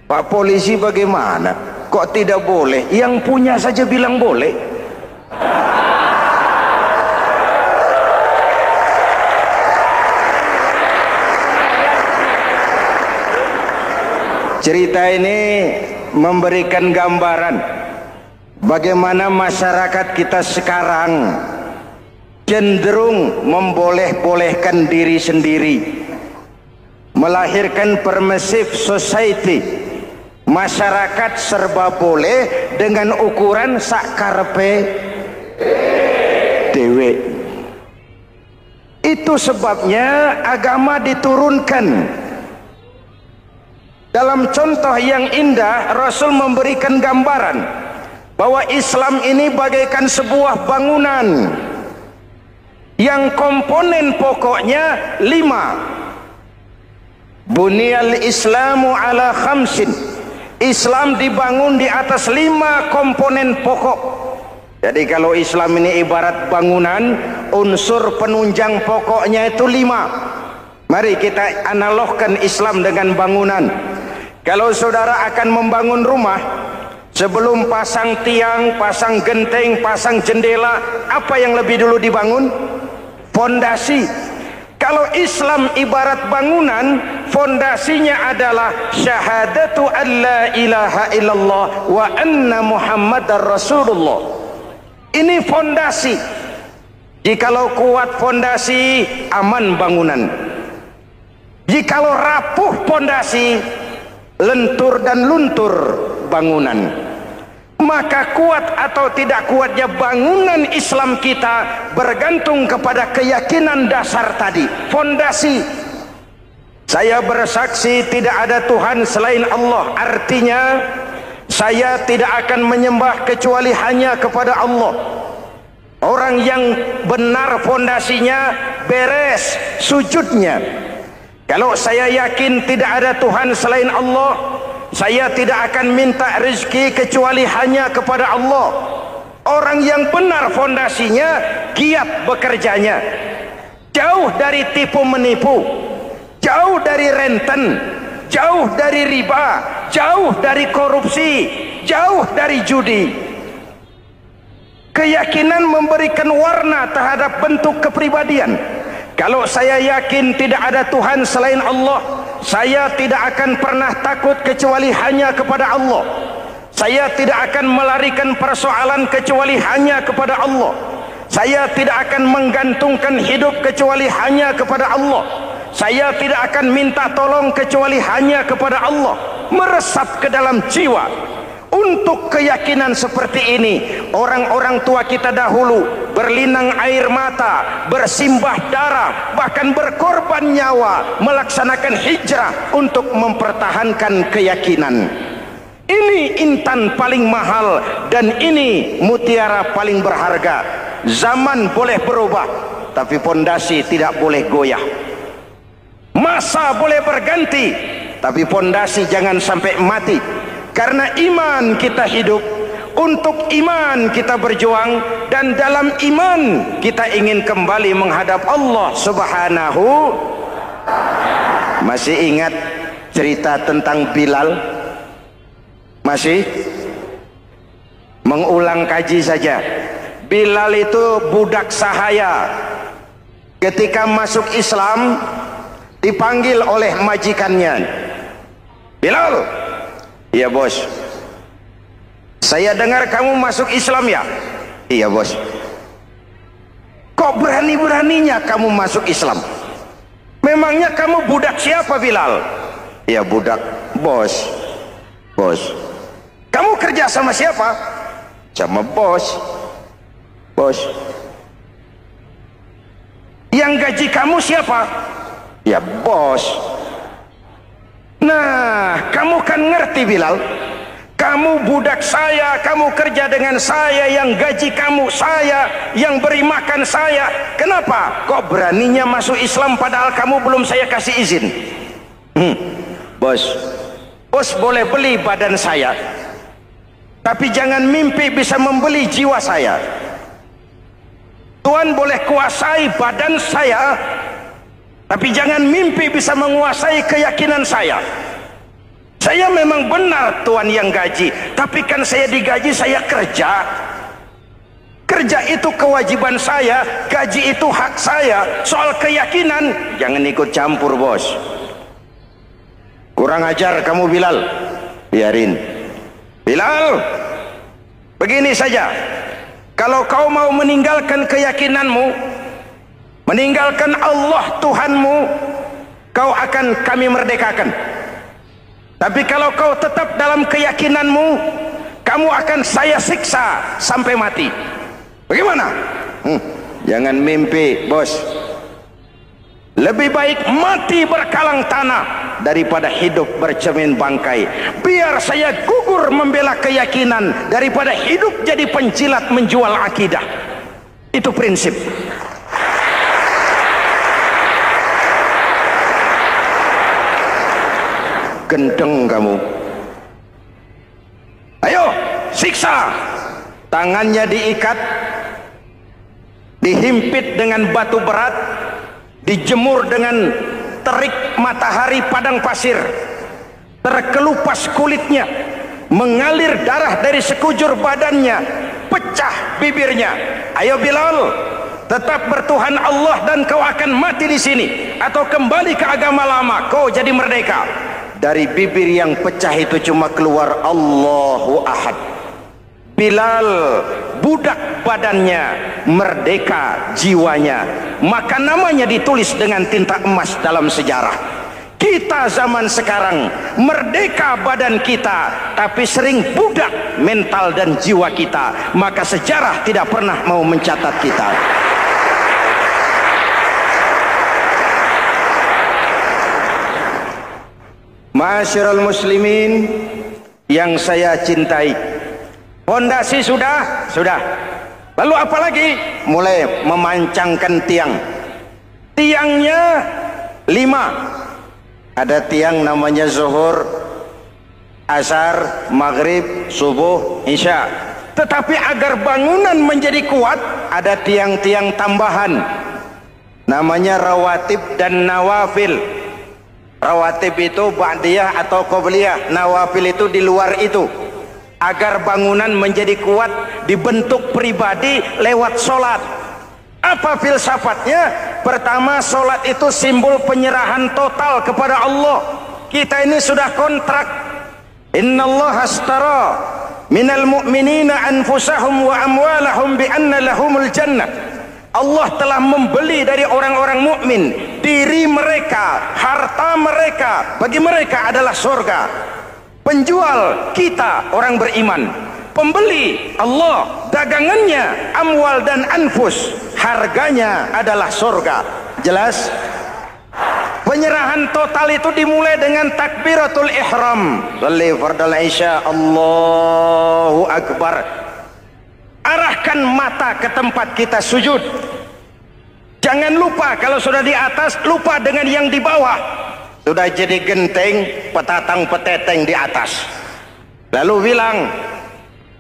Pak Polisi bagaimana? Kok tidak boleh? Yang punya saja bilang boleh. Cerita ini memberikan gambaran bagaimana masyarakat kita sekarang cenderung memboleh-bolehkan diri sendiri, melahirkan permissive society. Masyarakat serba boleh dengan ukuran sakarepe dewe. Itu sebabnya agama diturunkan. Dalam contoh yang indah, Rasul memberikan gambaran bahwa Islam ini bagaikan sebuah bangunan yang komponen pokoknya 5. Bunyal Islamu ala khamsin. Islam dibangun di atas 5 komponen pokok. Jadi kalau Islam ini ibarat bangunan, unsur penunjang pokoknya itu 5. Mari kita analogkan Islam dengan bangunan. Kalau saudara akan membangun rumah, sebelum pasang tiang, pasang genteng, pasang jendela, apa yang lebih dulu dibangun? Fondasi. Kalau Islam ibarat bangunan, fondasinya adalah syahadatu an la ilaha illallah wa anna muhammadar rasulullah. Ini fondasi. Jikalau kuat fondasi, aman bangunan. Jikalau rapuh fondasi, lentur dan luntur bangunan. Maka kuat atau tidak kuatnya bangunan Islam kita bergantung kepada keyakinan dasar tadi, fondasi. Saya bersaksi tidak ada Tuhan selain Allah, artinya saya tidak akan menyembah kecuali hanya kepada Allah. Orang yang benar fondasinya beres sujudnya. Kalau saya yakin tidak ada Tuhan selain Allah, saya tidak akan minta rezeki kecuali hanya kepada Allah. Orang yang benar fondasinya, giat bekerjanya, jauh dari tipu menipu, jauh dari renten, jauh dari riba, jauh dari korupsi, jauh dari judi. Keyakinan memberikan warna terhadap bentuk kepribadian. Kalau saya yakin tidak ada Tuhan selain Allah, saya tidak akan pernah takut kecuali hanya kepada Allah. Saya tidak akan melarikan persoalan kecuali hanya kepada Allah. Saya tidak akan menggantungkan hidup kecuali hanya kepada Allah. Saya tidak akan minta tolong kecuali hanya kepada Allah. Meresap ke dalam jiwa. Untuk keyakinan seperti ini, orang-orang tua kita dahulu berlinang air mata, bersimbah darah, bahkan berkorban nyawa, melaksanakan hijrah untuk mempertahankan keyakinan. Ini intan paling mahal dan ini mutiara paling berharga. Zaman boleh berubah, tapi pondasi tidak boleh goyah. Masa boleh berganti, tapi pondasi jangan sampai mati. Karena iman kita hidup, untuk iman kita berjuang, dan dalam iman kita ingin kembali menghadap Allah Subhanahu. Masih ingat cerita tentang Bilal? Masih? Mengulang kaji saja. Bilal itu budak sahaya. Ketika masuk Islam, dipanggil oleh majikannya. Bilal, iya bos. Saya dengar kamu masuk Islam ya? Iya bos. Kok berani-beraninya kamu masuk Islam? Memangnya kamu budak siapa Bilal? Iya budak bos. Bos. Kamu kerja sama siapa? Sama bos. Bos. Yang gaji kamu siapa? Ya bos. Nah, kamu kan ngerti Bilal, kamu budak saya, kamu kerja dengan saya, yang gaji kamu saya, yang beri makan saya. Kenapa kok beraninya masuk Islam padahal kamu belum saya kasih izin? Bos, bos boleh beli badan saya, tapi jangan mimpi bisa membeli jiwa saya. Tuhan boleh kuasai badan saya, tapi jangan mimpi bisa menguasai keyakinan saya. Saya memang benar Tuhan yang gaji, tapi kan saya digaji, saya kerja. Kerja itu kewajiban saya, gaji itu hak saya. Soal keyakinan, jangan ikut campur bos. Kurang ajar kamu Bilal. Biarin. Bilal, begini saja. Kalau kau mau meninggalkan keyakinanmu, meninggalkan Allah Tuhanmu, kau akan kami merdekakan. Tapi kalau kau tetap dalam keyakinanmu, kamu akan saya siksa sampai mati. Bagaimana? Jangan mimpi bos. Lebih baik mati berkalang tanah daripada hidup bercermin bangkai. Biar saya gugur membela keyakinan daripada hidup jadi penjilat menjual akidah. Itu prinsip. Gendeng kamu. Ayo siksa. Tangannya diikat, dihimpit dengan batu berat, dijemur dengan terik matahari padang pasir, terkelupas kulitnya, mengalir darah dari sekujur badannya, pecah bibirnya. Ayo Bilal, tetap bertuhan Allah dan kau akan mati di sini, atau kembali ke agama lama, kau jadi merdeka. Dari bibir yang pecah itu cuma keluar Allahu Ahad. Bilal budak badannya, merdeka jiwanya, maka namanya ditulis dengan tinta emas dalam sejarah. Kita zaman sekarang merdeka badan kita, tapi sering budak mental dan jiwa kita, maka sejarah tidak pernah mau mencatat kita. Masyarul muslimin yang saya cintai, fondasi sudah. Lalu apa lagi? Mulai memancangkan tiang. Tiangnya 5. Ada tiang namanya zuhur, asar, maghrib, subuh, isya. Tetapi agar bangunan menjadi kuat, ada tiang-tiang tambahan. Namanya rawatib dan nawafil. Rawatib itu ba'diyah atau qobliyah, nawafil itu di luar itu. Agar bangunan menjadi kuat, dibentuk pribadi lewat sholat. Apa filsafatnya? Pertama, sholat itu simbol penyerahan total kepada Allah. Kita ini sudah kontrak. Innallaha astara minal mu'minina anfusahum wa amwalahum bi anna lahumul jannah. Allah telah membeli dari orang-orang mukmin diri mereka, harta mereka, bagi mereka adalah surga. Penjual kita orang beriman, pembeli Allah, dagangannya amwal dan anfus, harganya adalah surga. Jelas? Penyerahan total itu dimulai dengan takbiratul ihram. Shalli fardal isya, Allahu akbar. Arahkan mata ke tempat kita sujud. Jangan lupa kalau sudah di atas, lupa dengan yang di bawah. Sudah jadi genteng, petatang peteteng di atas. Lalu bilang,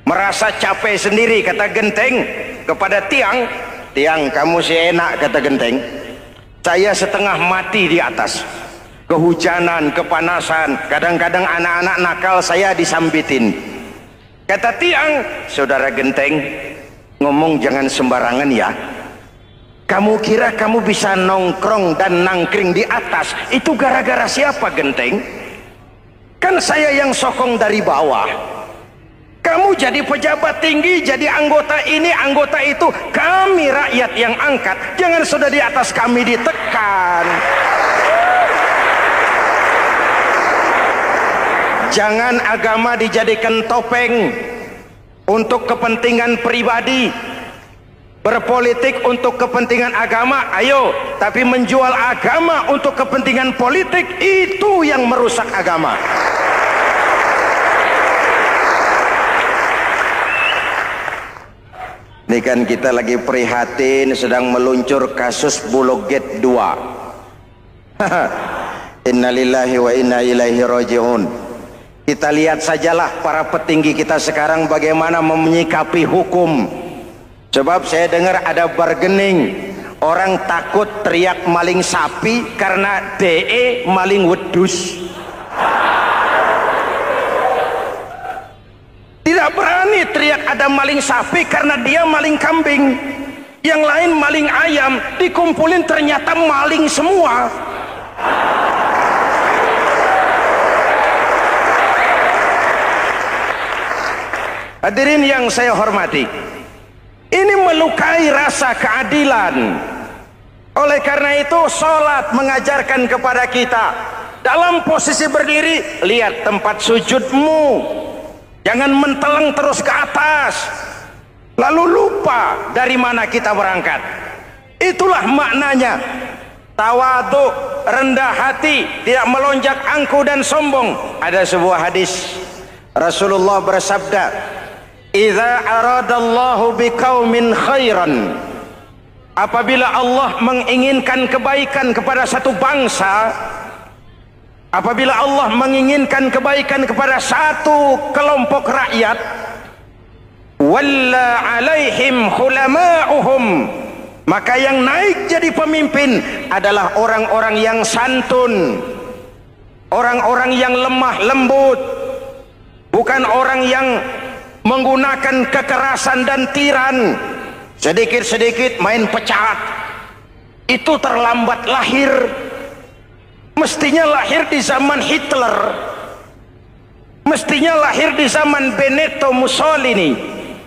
merasa capek sendiri, kata genteng kepada tiang. Tiang, kamu sih enak, kata genteng. Saya setengah mati di atas. Kehujanan, kepanasan, kadang-kadang anak-anak nakal saya disambitin. Kata tiang, saudara genteng, ngomong jangan sembarangan ya. Kamu kira kamu bisa nongkrong dan nangkring di atas, itu gara-gara siapa genteng? Kan saya yang sokong dari bawah. Kamu jadi pejabat tinggi, jadi anggota ini, anggota itu. Kami rakyat yang angkat, jangan sudah di atas kami ditekan. Jangan agama dijadikan topeng untuk kepentingan pribadi. Berpolitik untuk kepentingan agama, ayo, tapi menjual agama untuk kepentingan politik, itu yang merusak agama. Ini kan kita lagi prihatin sedang meluncur kasus Bulog Gate 2. Innalillahi wa inna ilaihi raji'un. Kita lihat sajalah para petinggi kita sekarang bagaimana menyikapi hukum. Sebab saya dengar ada bargaining, orang takut teriak maling sapi karena DE maling wedus. Tidak berani teriak ada maling sapi karena dia maling kambing. Yang lain maling ayam, dikumpulin ternyata maling semua. Hadirin yang saya hormati, ini melukai rasa keadilan. Oleh karena itu, sholat mengajarkan kepada kita dalam posisi berdiri, lihat tempat sujudmu, jangan menteleng terus ke atas lalu lupa dari mana kita berangkat. Itulah maknanya tawadhu, rendah hati, tidak melonjak angku dan sombong. Ada sebuah hadis Rasulullah bersabda, "Idza aradallahu biqaumin khairan." Apabila Allah menginginkan kebaikan kepada satu bangsa, apabila Allah menginginkan kebaikan kepada satu kelompok rakyat, walla alaihim khulama'uhum, maka yang naik jadi pemimpin adalah orang-orang yang santun, orang-orang yang lemah lembut, bukan orang yang menggunakan kekerasan dan tiran, sedikit-sedikit main pecat. Itu terlambat lahir. Mestinya lahir di zaman Hitler, mestinya lahir di zaman Benito Mussolini,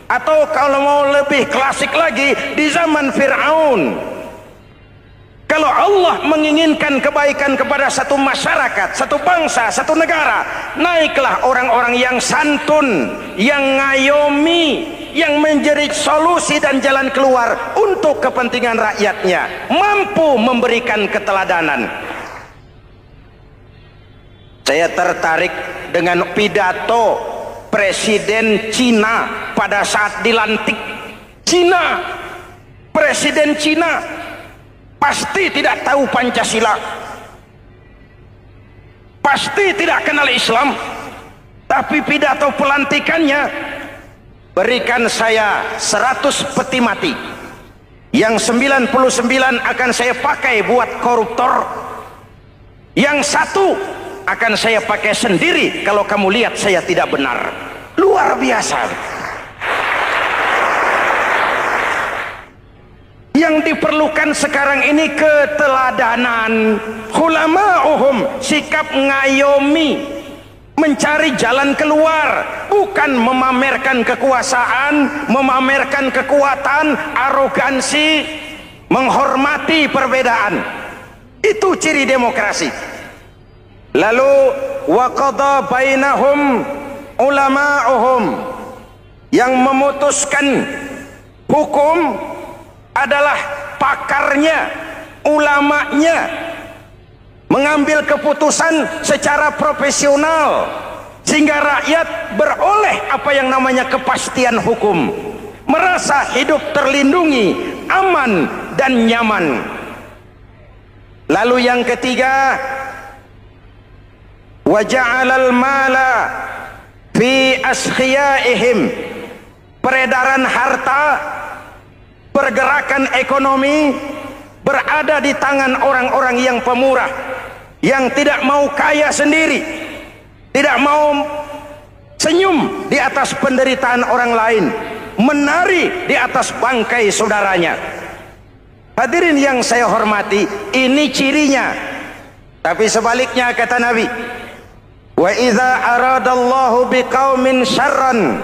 atau kalau mau lebih klasik lagi di zaman Fir'aun. Kalau Allah menginginkan kebaikan kepada satu masyarakat, satu bangsa, satu negara, naiklah orang-orang yang santun, yang ngayomi, yang menjadi solusi dan jalan keluar untuk kepentingan rakyatnya, mampu memberikan keteladanan. Saya tertarik dengan pidato Presiden Cina pada saat dilantik. Cina, Presiden Cina pasti tidak tahu Pancasila, pasti tidak kenal Islam, tapi pidato pelantikannya, berikan saya 100 peti mati, yang 99 akan saya pakai buat koruptor, yang satu akan saya pakai sendiri kalau kamu lihat saya tidak benar. Luar biasa. Yang diperlukan sekarang ini keteladanan, hulama'uhum, sikap ngayomi, mencari jalan keluar, bukan memamerkan kekuasaan, memamerkan kekuatan, arogansi, menghormati perbedaan. Itu ciri demokrasi. Lalu waqadha bainahum ulama'uhum, yang memutuskan hukum adalah pakarnya, ulamanya, mengambil keputusan secara profesional sehingga rakyat beroleh apa yang namanya kepastian hukum, merasa hidup terlindungi, aman dan nyaman. Lalu yang ketiga, wa ja'alal mala fi askhiyaihim, peredaran harta, pergerakan ekonomi berada di tangan orang-orang yang pemurah, yang tidak mau kaya sendiri, tidak mau senyum di atas penderitaan orang lain, menari di atas bangkai saudaranya. Hadirin yang saya hormati, ini cirinya. Tapi sebaliknya kata Nabi, wa idza aradallahu biqaumin syarran,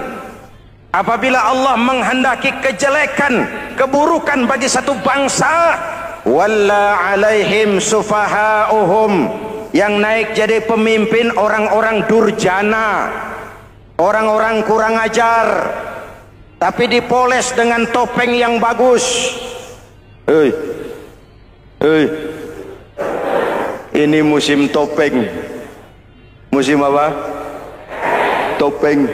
apabila Allah menghendaki kejelekan, keburukan bagi satu bangsa, walla alaihim sufahauhum, yang naik jadi pemimpin orang-orang durjana, orang-orang kurang ajar, tapi dipoles dengan topeng yang bagus. Hei, hei, ini musim topeng. Musim apa? Topeng.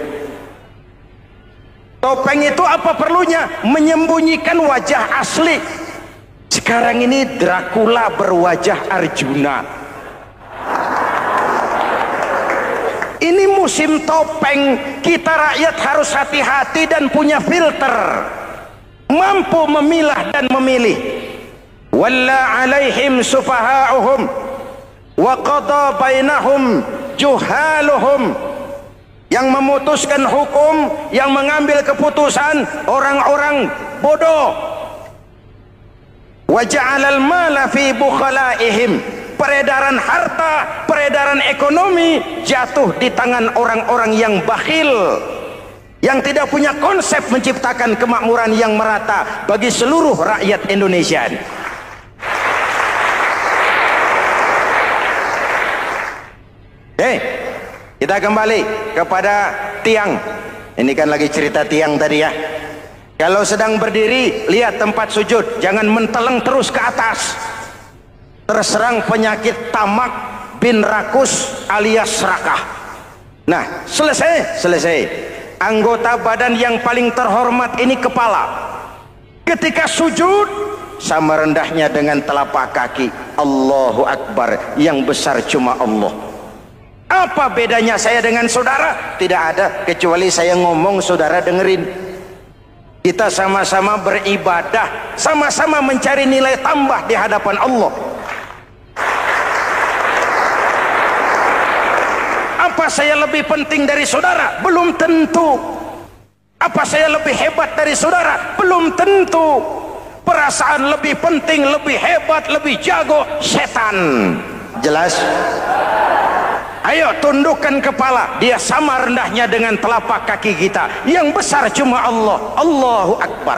Topeng itu apa perlunya? Menyembunyikan wajah asli. Sekarang ini Dracula berwajah Arjuna. Ini musim topeng. Kita rakyat harus hati-hati dan punya filter, mampu memilah dan memilih. Walla alaihim sufaha'uhum wa qada bainahum juhaluhum. Yang memutuskan hukum, yang mengambil keputusan orang-orang bodoh. Wa ja'alal mala fi bukhalaihim. Peredaran harta, peredaran ekonomi jatuh di tangan orang-orang yang bakhil, yang tidak punya konsep menciptakan kemakmuran yang merata bagi seluruh rakyat Indonesia. Kita kembali kepada tiang. Ini kan lagi cerita tiang tadi ya. Kalau sedang berdiri, lihat tempat sujud, jangan menteleng terus ke atas. Terserang penyakit tamak bin rakus alias serakah. Nah, selesai. Anggota badan yang paling terhormat ini kepala. Ketika sujud, sama rendahnya dengan telapak kaki. Allahu Akbar, yang besar cuma Allah. Apa bedanya saya dengan saudara? Tidak ada, kecuali saya ngomong saudara dengerin. Kita sama-sama beribadah, sama-sama mencari nilai tambah di hadapan Allah. Apa saya lebih penting dari saudara? Belum tentu. Apa saya lebih hebat dari saudara? Belum tentu. Perasaan lebih penting, lebih hebat, lebih jago setan. Jelas? Ayo tundukkan kepala. Dia sama rendahnya dengan telapak kaki kita. Yang besar cuma Allah. Allahu Akbar.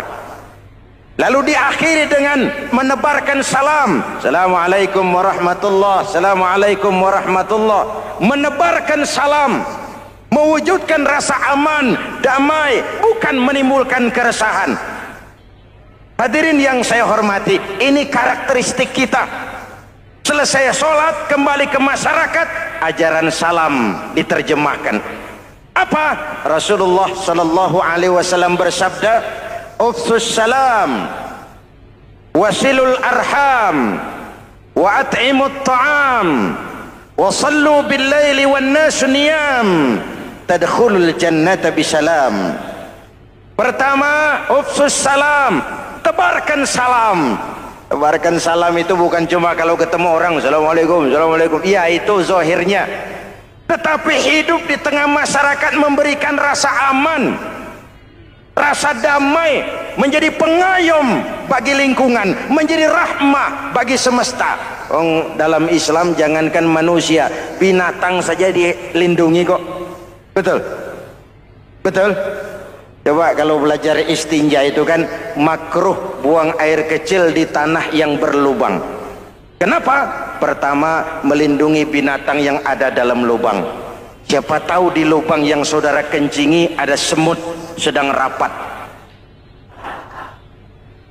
Lalu diakhiri dengan menebarkan salam. Assalamualaikum warahmatullah. Assalamualaikum warahmatullah. Menebarkan salam, mewujudkan rasa aman, damai, bukan menimbulkan keresahan. Hadirin yang saya hormati, ini karakteristik kita. Selesai sholat, kembali ke masyarakat, ajaran salam diterjemahkan. Apa? Rasulullah sallallahu alaihi wasallam bersabda, "Ufsus salam, wasilul arham, wa at'imut ta'am, wa sallu bil laili wan nasu niyam, tadkhulul jannata bisalam." Pertama, ufsus salam, tebarkan salam. Tebarkan salam itu bukan cuma kalau ketemu orang assalamualaikum, assalamualaikum. Ya, itu zahirnya. Tetapi hidup di tengah masyarakat memberikan rasa aman, rasa damai, menjadi pengayom bagi lingkungan, menjadi rahmah bagi semesta. Dalam Islam jangankan manusia, binatang saja dilindungi kok. Betul? Betul? Coba kalau belajar istinja itu kan makruh buang air kecil di tanah yang berlubang. Kenapa? Pertama, melindungi binatang yang ada dalam lubang. Siapa tahu di lubang yang saudara kencingi ada semut sedang rapat.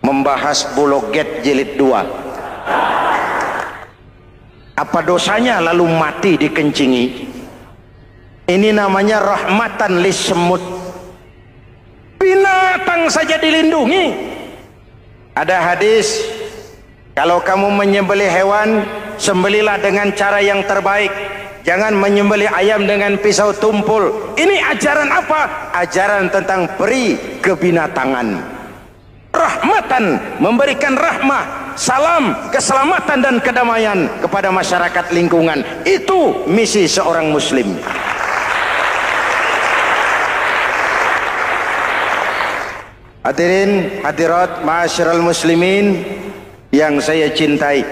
Membahas Bologet jilid 2. Apa dosanya lalu mati dikencingi? Ini namanya rahmatan lis semut. Binatang saja dilindungi. Ada hadis, kalau kamu menyembelih hewan, sembelilah dengan cara yang terbaik. Jangan menyembelih ayam dengan pisau tumpul. Ini ajaran apa? Ajaran tentang peri kebinatangan. Rahmatan, memberikan rahmah, salam, keselamatan dan kedamaian kepada masyarakat lingkungan. Itu misi seorang muslim. Hadirin hadirat ma'asyiral muslimin yang saya cintai,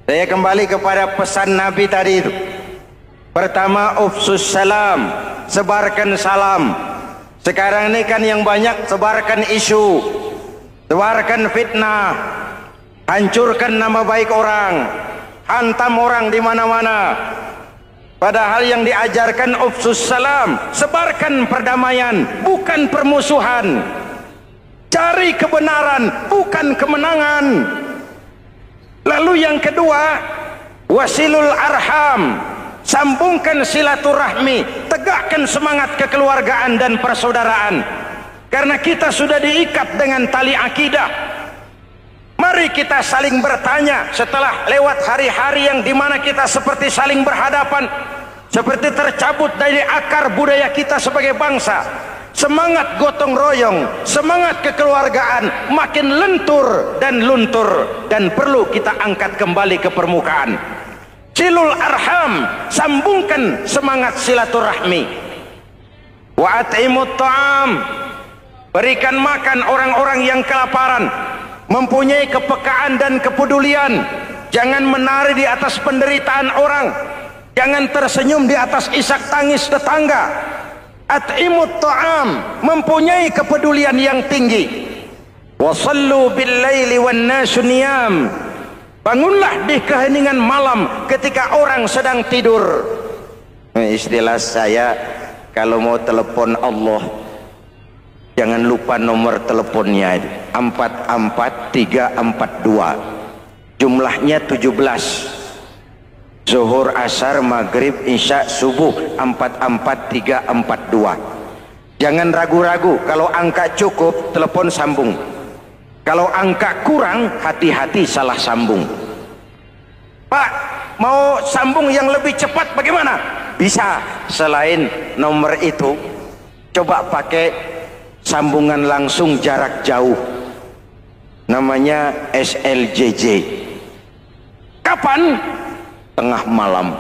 saya kembali kepada pesan Nabi tadi itu. Pertama, ufsus salam, sebarkan salam. Sekarang ini kan yang banyak sebarkan isu, sebarkan fitnah, hancurkan nama baik orang, hantam orang di mana-mana. Padahal yang diajarkan ufsus salam, sebarkan perdamaian, bukan permusuhan. Cari kebenaran, bukan kemenangan. Lalu yang kedua, wasilul arham, sambungkan silaturahmi, tegakkan semangat kekeluargaan dan persaudaraan. Karena kita sudah diikat dengan tali akidah. Mari kita saling bertanya setelah lewat hari-hari yang dimana kita seperti saling berhadapan, seperti tercabut dari akar budaya kita sebagai bangsa. Semangat gotong royong, semangat kekeluargaan makin lentur dan luntur, dan perlu kita angkat kembali ke permukaan. Silul arham, sambungkan semangat silaturahmi. Wa at'imut ta'am, berikan makan orang-orang yang kelaparan. Mempunyai kepekaan dan kepedulian. Jangan menari di atas penderitaan orang, jangan tersenyum di atas isak tangis tetangga. At'imut ta'am, mempunyai kepedulian yang tinggi. Wasallu bil laili wan nasu niyam, bangunlah di keheningan malam ketika orang sedang tidur. Istilah saya, kalau mau telepon Allah, jangan lupa nomor teleponnya, 44342. Jumlahnya 17. Zuhur, asar, maghrib, isya, subuh, 44342. Jangan ragu-ragu, kalau angka cukup telepon sambung. Kalau angka kurang, hati-hati salah sambung. Pak, mau sambung yang lebih cepat bagaimana? Bisa, selain nomor itu coba pakai sambungan langsung jarak jauh, namanya SLJJ. Kapan? Tengah malam.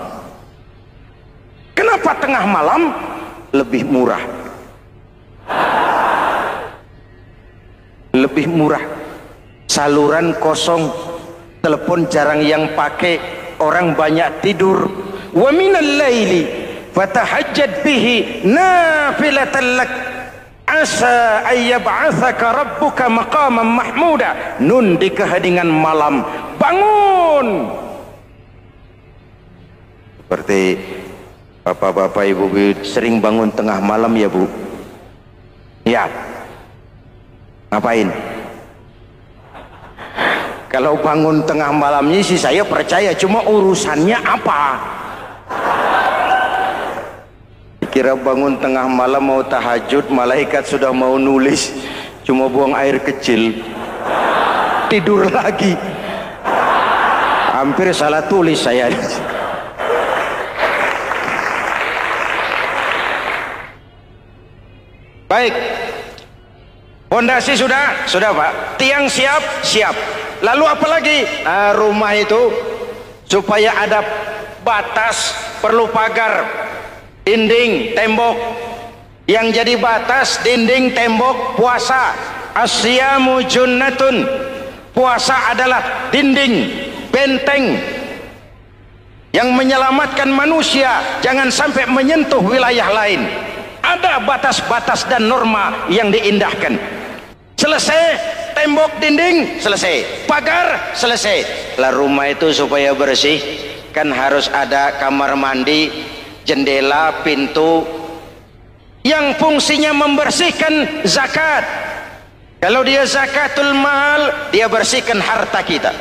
Kenapa tengah malam? Lebih murah. Lebih murah. Saluran kosong, telepon jarang yang pakai, orang banyak tidur. Wa minal laili fatahajjad bihi nafilatan lak asa ayyab'atsaka rabbuka maqaman mahmuda. Nun di keheningan malam, bangun. Seperti bapak-bapak, ibu-ibu sering bangun tengah malam ya Bu? Ya. Ngapain? Kalau bangun tengah malamnya sih saya percaya, cuma urusannya apa? Kira bangun tengah malam mau tahajud, malaikat sudah mau nulis, cuma buang air kecil, tidur lagi. Hampir salah tulis saya. Baik, fondasi sudah Pak, tiang siap. Lalu apa lagi? Nah, rumah itu supaya ada batas perlu pagar, dinding, tembok. Yang jadi batas, dinding, tembok, puasa. Asyamu junnatun, puasa adalah dinding, benteng yang menyelamatkan manusia jangan sampai menyentuh wilayah lain. Ada batas-batas dan norma yang diindahkan. Selesai, tembok, dinding, selesai. Pagar, selesai. Lah rumah itu supaya bersih, kan harus ada kamar mandi, jendela, pintu, yang fungsinya membersihkan zakat. Kalau dia zakatul mal, dia bersihkan harta kita.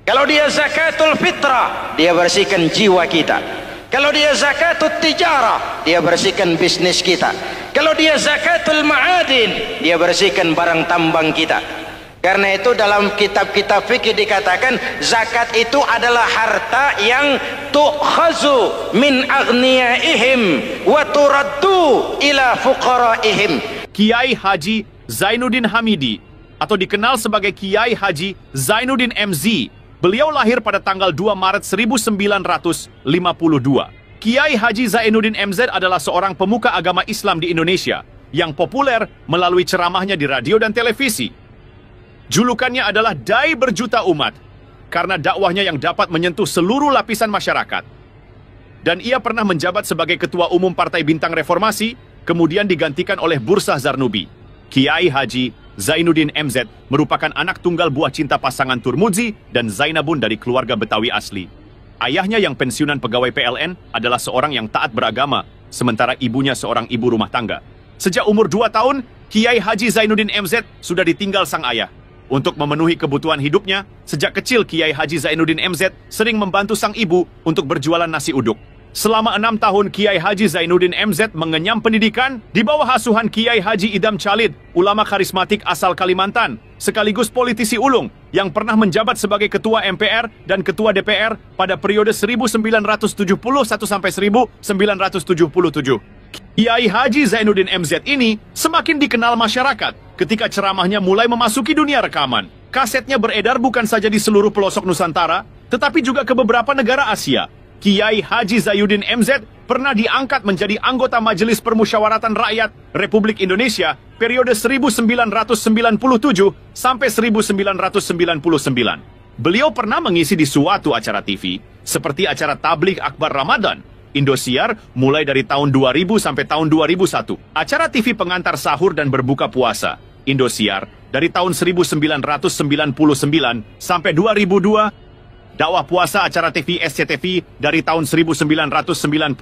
Kalau dia zakatul fitrah, dia bersihkan jiwa kita. Kalau dia zakatul tijarah, dia bersihkan bisnis kita. Kalau dia zakatul ma'adin, dia bersihkan barang tambang kita. Karena itu dalam kitab-kitab fikih dikatakan zakat itu adalah harta yang tu'khazu min aghniyaihim wa turaddu ila fuqaraihim. Kiai Haji Zainuddin Hamidi atau dikenal sebagai Kiai Haji Zainuddin MZ. Beliau lahir pada tanggal 2 Maret 1952. Kiai Haji Zainuddin MZ adalah seorang pemuka agama Islam di Indonesia yang populer melalui ceramahnya di radio dan televisi. Julukannya adalah Dai Berjuta Umat karena dakwahnya yang dapat menyentuh seluruh lapisan masyarakat. Dan ia pernah menjabat sebagai Ketua Umum Partai Bintang Reformasi, kemudian digantikan oleh Bursah Zarnubi. Kiai Haji Zainuddin MZ merupakan anak tunggal buah cinta pasangan Turmuzi dan Zainabun dari keluarga Betawi asli. Ayahnya yang pensiunan pegawai PLN adalah seorang yang taat beragama, sementara ibunya seorang ibu rumah tangga. Sejak umur 2 tahun, Kiai Haji Zainuddin MZ sudah ditinggal sang ayah. Untuk memenuhi kebutuhan hidupnya, sejak kecil Kiai Haji Zainuddin MZ sering membantu sang ibu untuk berjualan nasi uduk. Selama 6 tahun Kiai Haji Zainuddin MZ mengenyam pendidikan di bawah asuhan Kiai Haji Idham Chalid, ulama karismatik asal Kalimantan, sekaligus politisi ulung yang pernah menjabat sebagai Ketua MPR dan Ketua DPR pada periode 1971 sampai 1977. Kiai Haji Zainuddin MZ ini semakin dikenal masyarakat ketika ceramahnya mulai memasuki dunia rekaman. Kasetnya beredar bukan saja di seluruh pelosok Nusantara, tetapi juga ke beberapa negara Asia. Kiai Haji Zainuddin MZ pernah diangkat menjadi anggota Majelis Permusyawaratan Rakyat Republik Indonesia periode 1997 sampai 1999. Beliau pernah mengisi di suatu acara TV seperti acara Tabligh Akbar Ramadan, Indosiar mulai dari tahun 2000 sampai tahun 2001. Acara TV pengantar sahur dan berbuka puasa, Indosiar dari tahun 1999 sampai 2002. Dakwah puasa acara TV SCTV dari tahun 1991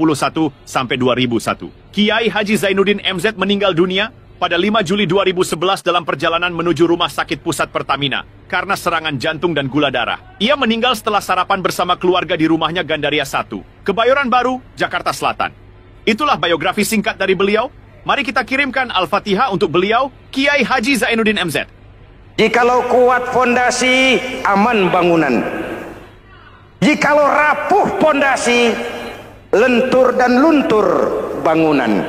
sampai 2001. Kiai Haji Zainuddin MZ meninggal dunia pada 5 Juli 2011 dalam perjalanan menuju Rumah Sakit Pusat Pertamina karena serangan jantung dan gula darah. Ia meninggal setelah sarapan bersama keluarga di rumahnya Gandaria 1, Kebayoran Baru, Jakarta Selatan. Itulah biografi singkat dari beliau. Mari kita kirimkan Al-Fatihah untuk beliau, Kiai Haji Zainuddin MZ. Jikalau kuat fondasi, aman bangunan. Jikalau rapuh pondasi, lentur dan luntur bangunan.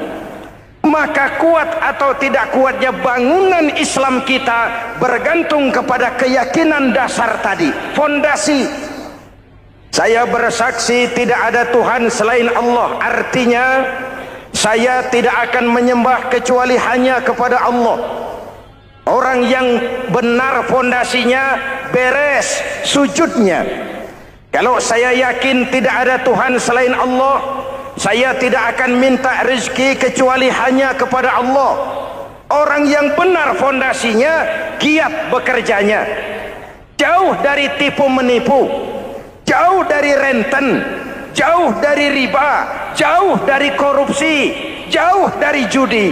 Maka kuat atau tidak kuatnya bangunan Islam kita bergantung kepada keyakinan dasar tadi, fondasi. Saya bersaksi tidak ada Tuhan selain Allah, artinya saya tidak akan menyembah kecuali hanya kepada Allah. Orang yang benar fondasinya beres sujudnya. Kalau saya yakin tidak ada Tuhan selain Allah, saya tidak akan minta rezeki kecuali hanya kepada Allah. Orang yang benar fondasinya, giat bekerjanya, jauh dari tipu menipu, jauh dari renten, jauh dari riba, jauh dari korupsi, jauh dari judi.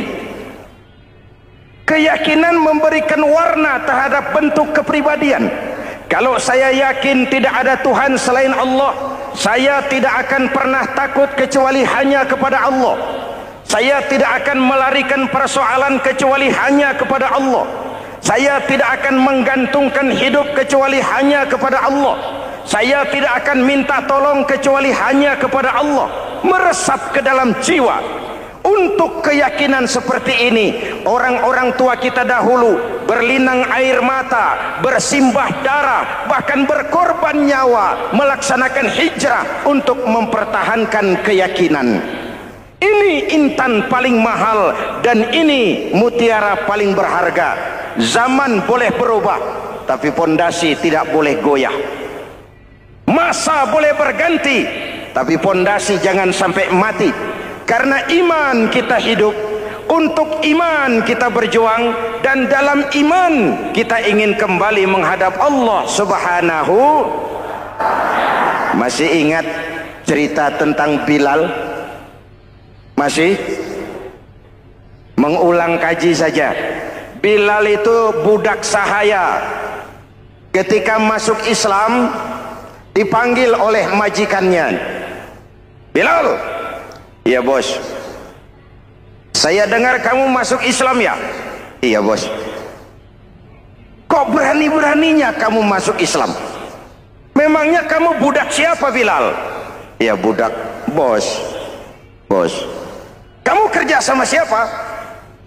Keyakinan memberikan warna terhadap bentuk kepribadian. Kalau saya yakin tidak ada Tuhan selain Allah, saya tidak akan pernah takut kecuali hanya kepada Allah. Saya tidak akan melarikan persoalan kecuali hanya kepada Allah. Saya tidak akan menggantungkan hidup kecuali hanya kepada Allah. Saya tidak akan minta tolong kecuali hanya kepada Allah. Meresap ke dalam jiwa. Untuk keyakinan seperti ini, orang-orang tua kita dahulu berlinang air mata, bersimbah darah, bahkan berkorban nyawa, melaksanakan hijrah untuk mempertahankan keyakinan. Ini intan paling mahal dan ini mutiara paling berharga. Zaman boleh berubah, tapi pondasi tidak boleh goyah. Masa boleh berganti, tapi pondasi jangan sampai mati. Karena iman kita hidup, untuk iman kita berjuang, dan dalam iman kita ingin kembali menghadap Allah Subhanahu. Masih ingat cerita tentang Bilal? Masih? Mengulang kaji saja. Bilal itu budak sahaya. Ketika masuk Islam, dipanggil oleh majikannya. Bilal, iya bos. Saya dengar kamu masuk Islam ya? Iya bos. Kok berani-beraninya kamu masuk Islam? Memangnya kamu budak siapa Bilal? Iya budak bos. Bos. Kamu kerja sama siapa?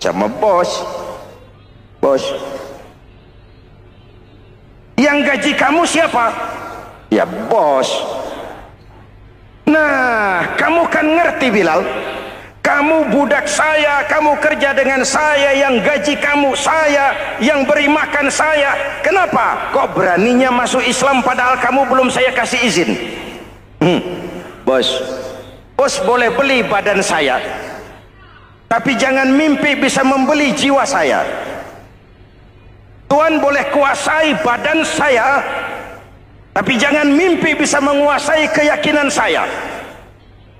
Sama bos. Bos. Yang gaji kamu siapa? Ya bos. Nah, kamu kan ngerti Bilal, kamu budak saya, kamu kerja dengan saya, yang gaji kamu saya, yang beri makan saya. Kenapa? Kok beraninya masuk Islam padahal kamu belum saya kasih izin? Bos, bos boleh beli badan saya, tapi jangan mimpi bisa membeli jiwa saya. Tuhan boleh kuasai badan saya, Tapi jangan mimpi bisa menguasai keyakinan saya.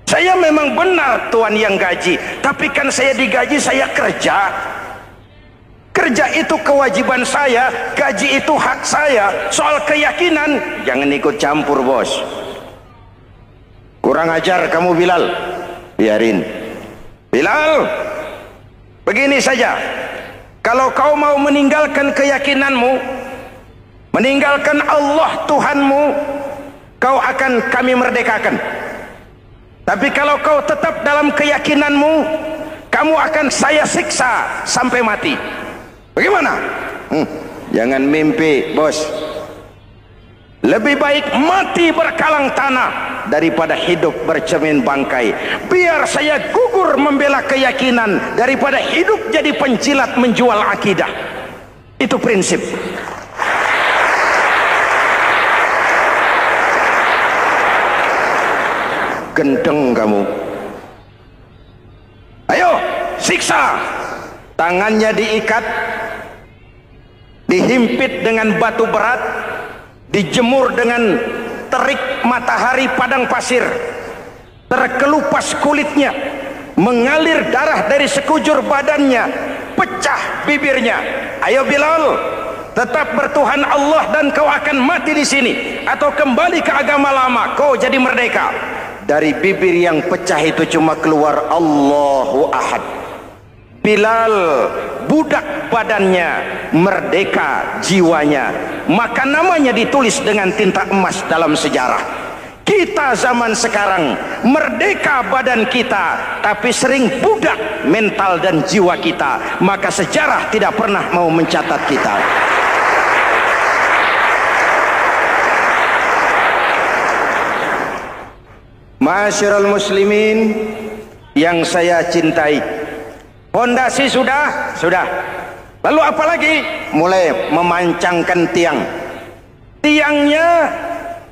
Saya memang benar Tuhan yang gaji, tapi kan saya digaji, saya kerja. Kerja itu kewajiban saya, gaji itu hak saya. Soal keyakinan, jangan ikut campur, bos. Kurang ajar kamu, Bilal. Biarin. Bilal, begini saja. Kalau kau mau meninggalkan keyakinanmu, meninggalkan Allah Tuhanmu, kau akan kami merdekakan. Tapi kalau kau tetap dalam keyakinanmu, kamu akan saya siksa sampai mati. Bagaimana? Jangan mimpi, bos. Lebih baik mati berkalang tanah daripada hidup bercermin bangkai. Biar saya gugur membela keyakinan daripada hidup jadi penjilat menjual akidah. Itu prinsip. Gendeng kamu. Ayo, siksa. Tangannya diikat, dihimpit dengan batu berat, dijemur dengan terik matahari padang pasir, terkelupas kulitnya, mengalir darah dari sekujur badannya, pecah bibirnya. Ayo Bilal, tetap bertuhan Allah dan kau akan mati di sini, atau kembali ke agama lama, kau jadi merdeka. Dari bibir yang pecah itu cuma keluar Allahu Ahad. Bilal budak badannya, merdeka jiwanya, maka namanya ditulis dengan tinta emas dalam sejarah. Kita zaman sekarang merdeka badan kita, tapi sering budak mental dan jiwa kita, maka sejarah tidak pernah mau mencatat kita. Ma'asyiral muslimin yang saya cintai, fondasi sudah. Lalu apa lagi? Mulai memancangkan tiang. Tiangnya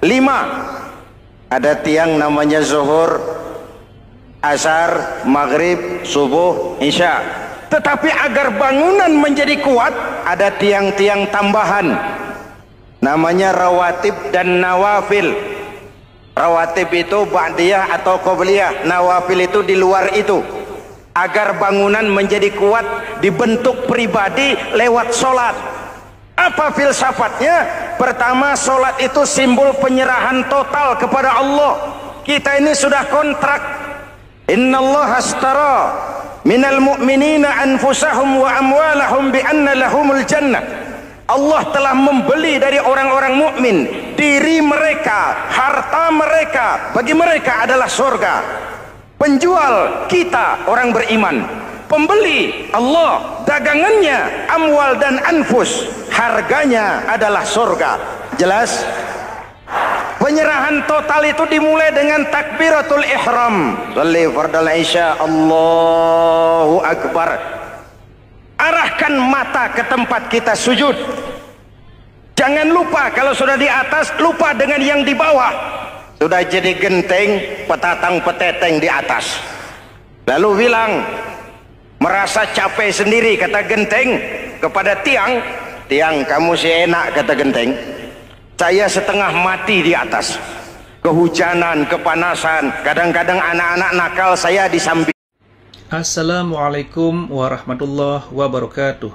5. Ada tiang namanya zuhur, asar, maghrib, subuh, isya. Tetapi agar bangunan menjadi kuat, ada tiang-tiang tambahan. Namanya rawatib dan nawafil. Rawatib itu ba'diyah atau qobliyah, nawafil itu di luar itu. Agar bangunan menjadi kuat, dibentuk pribadi lewat solat. Apa filsafatnya? Pertama, solat itu simbol penyerahan total kepada Allah. Kita ini sudah kontrak. Innallaha astara minal mu'minina anfusahum wa amwalahum bi anna lahumul jannah. Allah telah membeli dari orang-orang mukmin diri mereka, harta mereka, bagi mereka adalah surga. Penjual kita orang beriman, pembeli Allah, dagangannya amwal dan anfus, harganya adalah surga. Jelas? Penyerahan total itu dimulai dengan takbiratul ihram. Shalli fardal isya, Allahu akbar. Arahkan mata ke tempat kita sujud. Jangan lupa kalau sudah di atas, lupa dengan yang di bawah. Sudah jadi genteng, petatang peteteng di atas. Lalu bilang, merasa capek sendiri, kata genteng kepada tiang. Tiang, kamu sih enak, kata genteng. Saya setengah mati di atas. Kehujanan, kepanasan, kadang-kadang anak-anak nakal saya di samping. Assalamualaikum warahmatullahi wabarakatuh.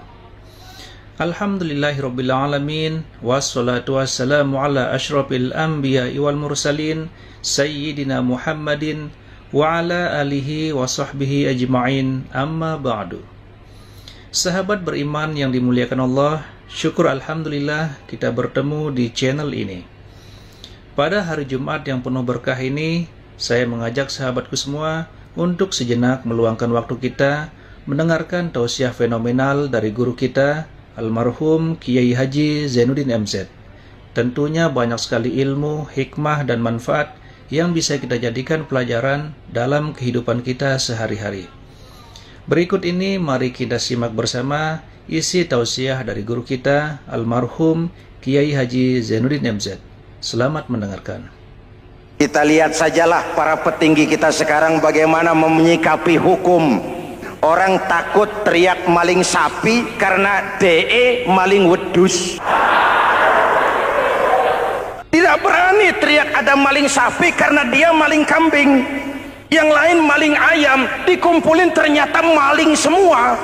Alhamdulillahirrabbilalamin. Wassalatu wassalamu ala ashrafil anbiya wal mursalin Sayyidina Muhammadin wa ala alihi wa sahbihi ajma'in, amma ba'du. Sahabat beriman yang dimuliakan Allah, syukur alhamdulillah kita bertemu di channel ini. Pada hari Jumat yang penuh berkah ini, saya mengajak sahabatku semua untuk sejenak meluangkan waktu kita mendengarkan tausiah fenomenal dari guru kita, almarhum Kiai Haji Zainuddin MZ. Tentunya banyak sekali ilmu, hikmah, dan manfaat yang bisa kita jadikan pelajaran dalam kehidupan kita sehari-hari. Berikut ini mari kita simak bersama isi tausiah dari guru kita, almarhum Kiai Haji Zainuddin MZ. Selamat mendengarkan. Kita lihat sajalah para petinggi kita sekarang bagaimana menyikapi hukum. Orang takut teriak maling sapi karena DE maling wedus. Di Tidak berani teriak ada maling sapi karena dia maling kambing. Yang lain maling ayam, dikumpulin ternyata maling semua.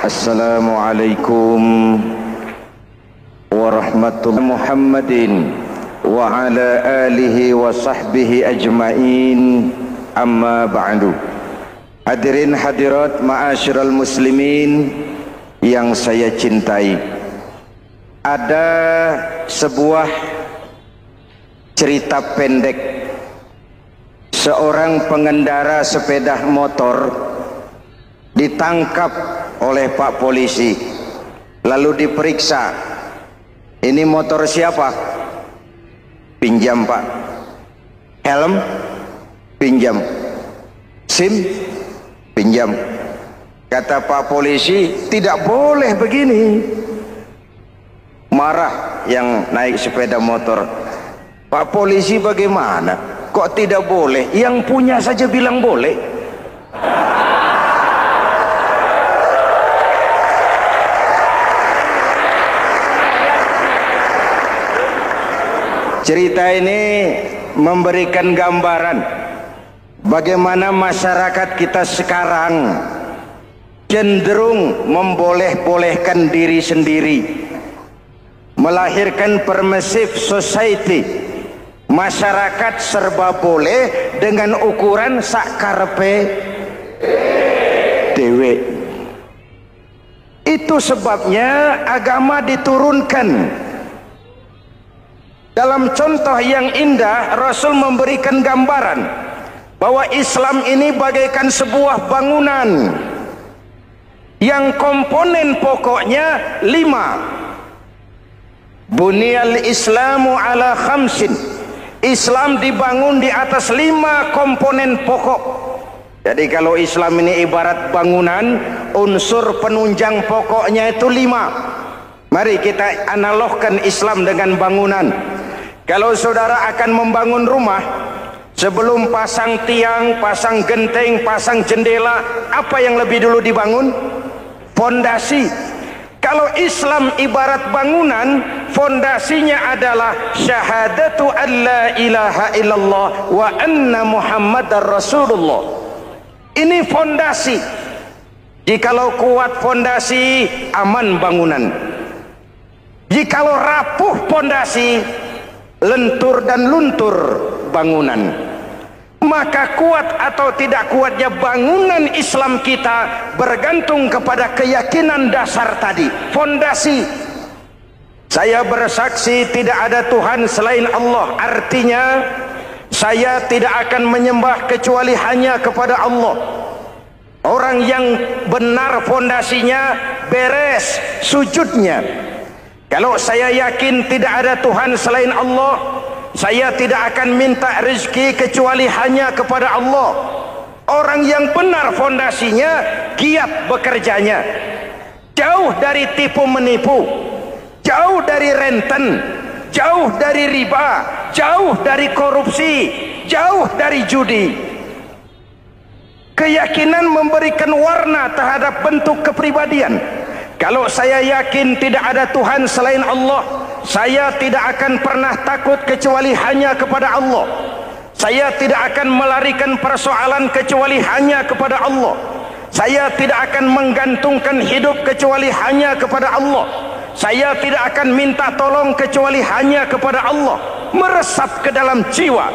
Assalamualaikum warahmatullahi Muhammadin wa ala alihi wa sahbihi ajma'in, amma ba'du. Hadirin hadirat ma'asyiral muslimin yang saya cintai, ada sebuah cerita pendek. Seorang pengendara sepeda motor ditangkap oleh Pak Polisi, lalu diperiksa. Ini motor siapa? Pinjam Pak. Helm? Pinjam. SIM? Pinjam. Kata Pak Polisi, tidak boleh begini. Marah yang naik sepeda motor. Pak Polisi bagaimana? Kok tidak boleh? Yang punya saja bilang boleh. Cerita ini memberikan gambaran bagaimana masyarakat kita sekarang cenderung memboleh-bolehkan diri sendiri, melahirkan permissive society. Masyarakat serba boleh dengan ukuran sakarepe dewe. Itu sebabnya agama diturunkan. Dalam contoh yang indah, Rasul memberikan gambaran bahwa Islam ini bagaikan sebuah bangunan yang komponen pokoknya 5. Bunyal Islamu ala khamsin. Islam dibangun di atas 5 komponen pokok. Jadi kalau Islam ini ibarat bangunan, unsur penunjang pokoknya itu 5. Mari kita analogkan Islam dengan bangunan. Kalau saudara akan membangun rumah, sebelum pasang tiang, pasang genteng, pasang jendela, apa yang lebih dulu dibangun? Fondasi. Kalau Islam ibarat bangunan, fondasinya adalah syahadatu an la ilaha illallah wa anna muhammadar rasulullah. Ini fondasi. Jikalau kuat fondasi, aman bangunan. Jikalau rapuh fondasi, lentur dan luntur bangunan. Maka kuat atau tidak kuatnya bangunan Islam kita bergantung kepada keyakinan dasar tadi, fondasi. Saya bersaksi tidak ada Tuhan selain Allah, artinya saya tidak akan menyembah kecuali hanya kepada Allah. Orang yang benar fondasinya beres sujudnya. Kalau saya yakin tidak ada Tuhan selain Allah, saya tidak akan minta rezeki kecuali hanya kepada Allah. Orang yang benar fondasinya, giat bekerjanya, jauh dari tipu menipu, jauh dari renten, jauh dari riba, jauh dari korupsi, jauh dari judi. Keyakinan memberikan warna terhadap bentuk kepribadian. Kalau saya yakin tidak ada Tuhan selain Allah, saya tidak akan pernah takut kecuali hanya kepada Allah. Saya tidak akan melarikan persoalan kecuali hanya kepada Allah. Saya tidak akan menggantungkan hidup kecuali hanya kepada Allah. Saya tidak akan minta tolong kecuali hanya kepada Allah. Meresap ke dalam jiwa.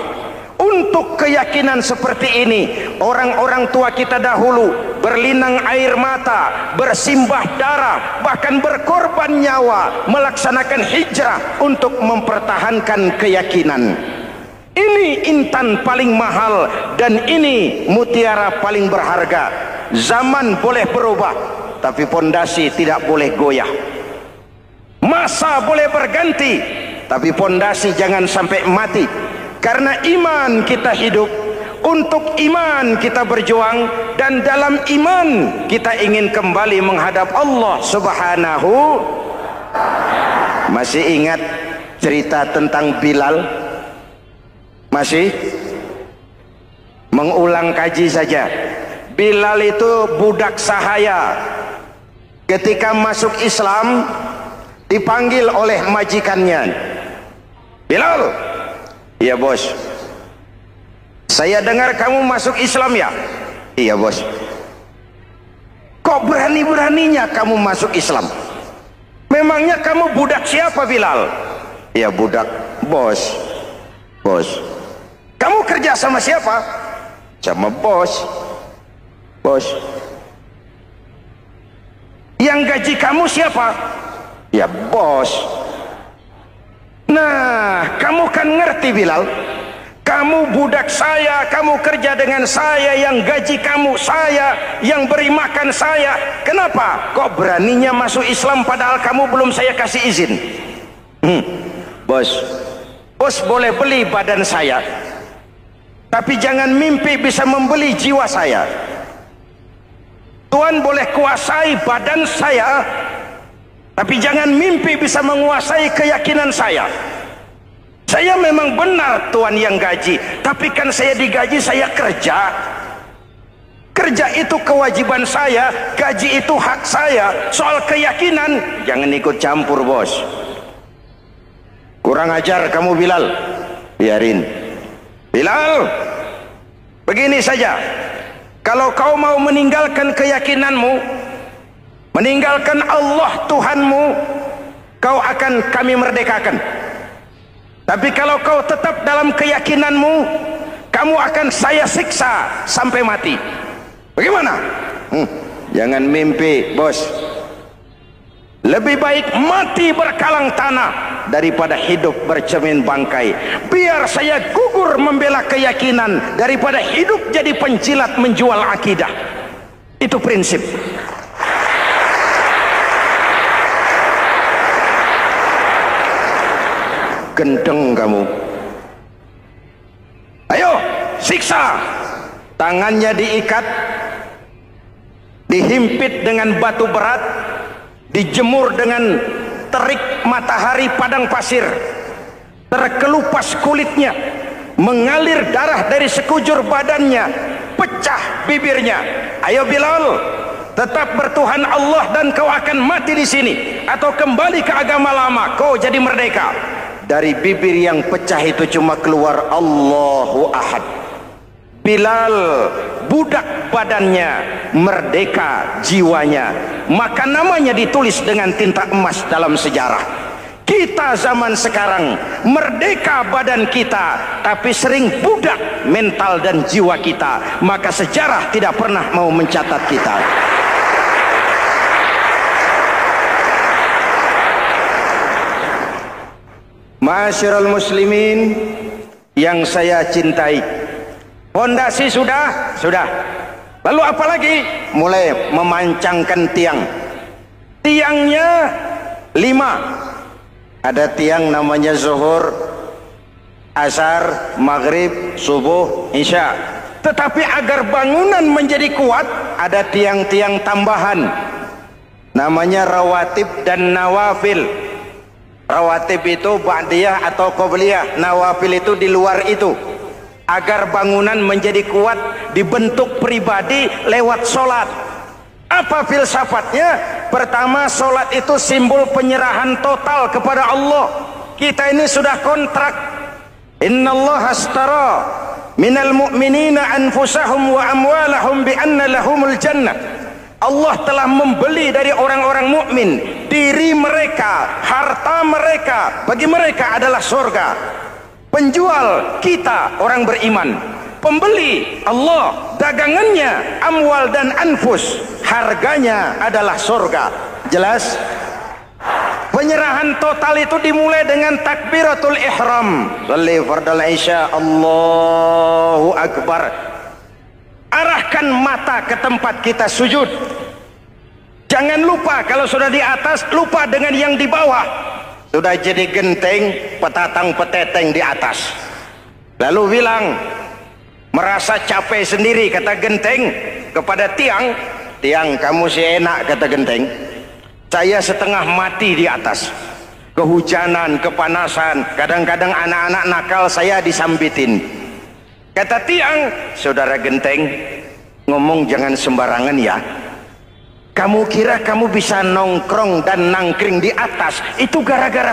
Untuk keyakinan seperti ini, orang-orang tua kita dahulu berlinang air mata, bersimbah darah, bahkan berkorban nyawa, melaksanakan hijrah untuk mempertahankan keyakinan. Ini intan paling mahal dan ini mutiara paling berharga. Zaman boleh berubah, tapi fondasi tidak boleh goyah. Masa boleh berganti, tapi fondasi jangan sampai mati. Karena iman kita hidup, untuk iman kita berjuang, dan dalam iman kita ingin kembali menghadap Allah Subhanahu. Masih ingat cerita tentang Bilal? Masih? Mengulang kaji saja. Bilal itu budak sahaya. Ketika masuk Islam, dipanggil oleh majikannya. Bilal, iya bos. Saya dengar kamu masuk Islam ya? Iya bos. Kok berani-beraninya kamu masuk Islam? Memangnya kamu budak siapa Bilal? Iya budak bos. Bos. Kamu kerja sama siapa? Sama bos. Bos. Yang gaji kamu siapa? Ya bos. Nah, kamu kan ngerti Bilal. Kamu budak saya, kamu kerja dengan saya, yang gaji kamu saya, yang beri makan saya. Kenapa? Kok beraninya masuk Islam padahal kamu belum saya kasih izin? Bos, bos boleh beli badan saya, tapi jangan mimpi bisa membeli jiwa saya. Tuhan boleh kuasai badan saya, tapi jangan mimpi bisa menguasai keyakinan saya. Saya memang benar Tuhan yang gaji, tapi kan saya digaji, saya kerja. Kerja itu kewajiban saya, gaji itu hak saya. Soal keyakinan, jangan ikut campur bos. Kurang ajar kamu Bilal. Biarin. Bilal, begini saja. Kalau kau mau meninggalkan keyakinanmu, meninggalkan Allah Tuhanmu, kau akan kami merdekakan. Tapi kalau kau tetap dalam keyakinanmu, kamu akan saya siksa sampai mati. Bagaimana? Jangan mimpi bos. Lebih baik mati berkalang tanah daripada hidup bercermin bangkai. Biar saya gugur membela keyakinan daripada hidup jadi penjilat menjual akidah. Itu prinsip. Gendeng kamu. Ayo siksa. Tangannya diikat, dihimpit dengan batu berat, dijemur dengan terik matahari padang pasir, terkelupas kulitnya, mengalir darah dari sekujur badannya, pecah bibirnya. Ayo Bilal, tetap bertuhan Allah dan kau akan mati di sini, atau kembali ke agama lama, kau jadi merdeka. Dari bibir yang pecah itu cuma keluar Allahu Ahad. Bilal budak badannya, merdeka jiwanya, maka namanya ditulis dengan tinta emas dalam sejarah. Kita zaman sekarang merdeka badan kita, tapi sering budak mental dan jiwa kita, maka sejarah tidak pernah mau mencatat kita. Ma'asyiral muslimin yang saya cintai, fondasi sudah. Lalu apa lagi? Mulai memancangkan tiang. Tiangnya 5. Ada tiang namanya zuhur, asar, maghrib, subuh, isya. Tetapi agar bangunan menjadi kuat, ada tiang-tiang tambahan. Namanya rawatib dan nawafil. Rawatib itu ba'diyah atau qobliyah, nawafil itu di luar itu. Agar bangunan menjadi kuat, dibentuk pribadi lewat sholat. Apa filsafatnya? Pertama, sholat itu simbol penyerahan total kepada Allah. Kita ini sudah kontrak. Innallaha astara minal mu'minina anfusahum wa amwalahum bi anna lahumul jannah. Allah telah membeli dari orang-orang mukmin diri mereka, harta mereka, bagi mereka adalah surga. Penjual kita orang beriman, pembeli Allah, dagangannya amwal dan anfus, harganya adalah surga. Jelas? Penyerahan total itu dimulai dengan takbiratul ihram. Shalli fardal isya, Allahu akbar. Arahkan mata ke tempat kita sujud. Jangan lupa kalau sudah di atas, lupa dengan yang di bawah. Sudah jadi genteng, petatang peteteng di atas. Lalu bilang, merasa capek sendiri, kata genteng kepada tiang. Tiang, kamu sih enak, kata genteng. Saya setengah mati di atas. Kehujanan, kepanasan, kadang-kadang anak-anak nakal saya disambitin. Kata tiang, saudara genteng, ngomong jangan sembarangan ya. Kamu kira kamu bisa nongkrong dan nangkring di atas itu gara-gara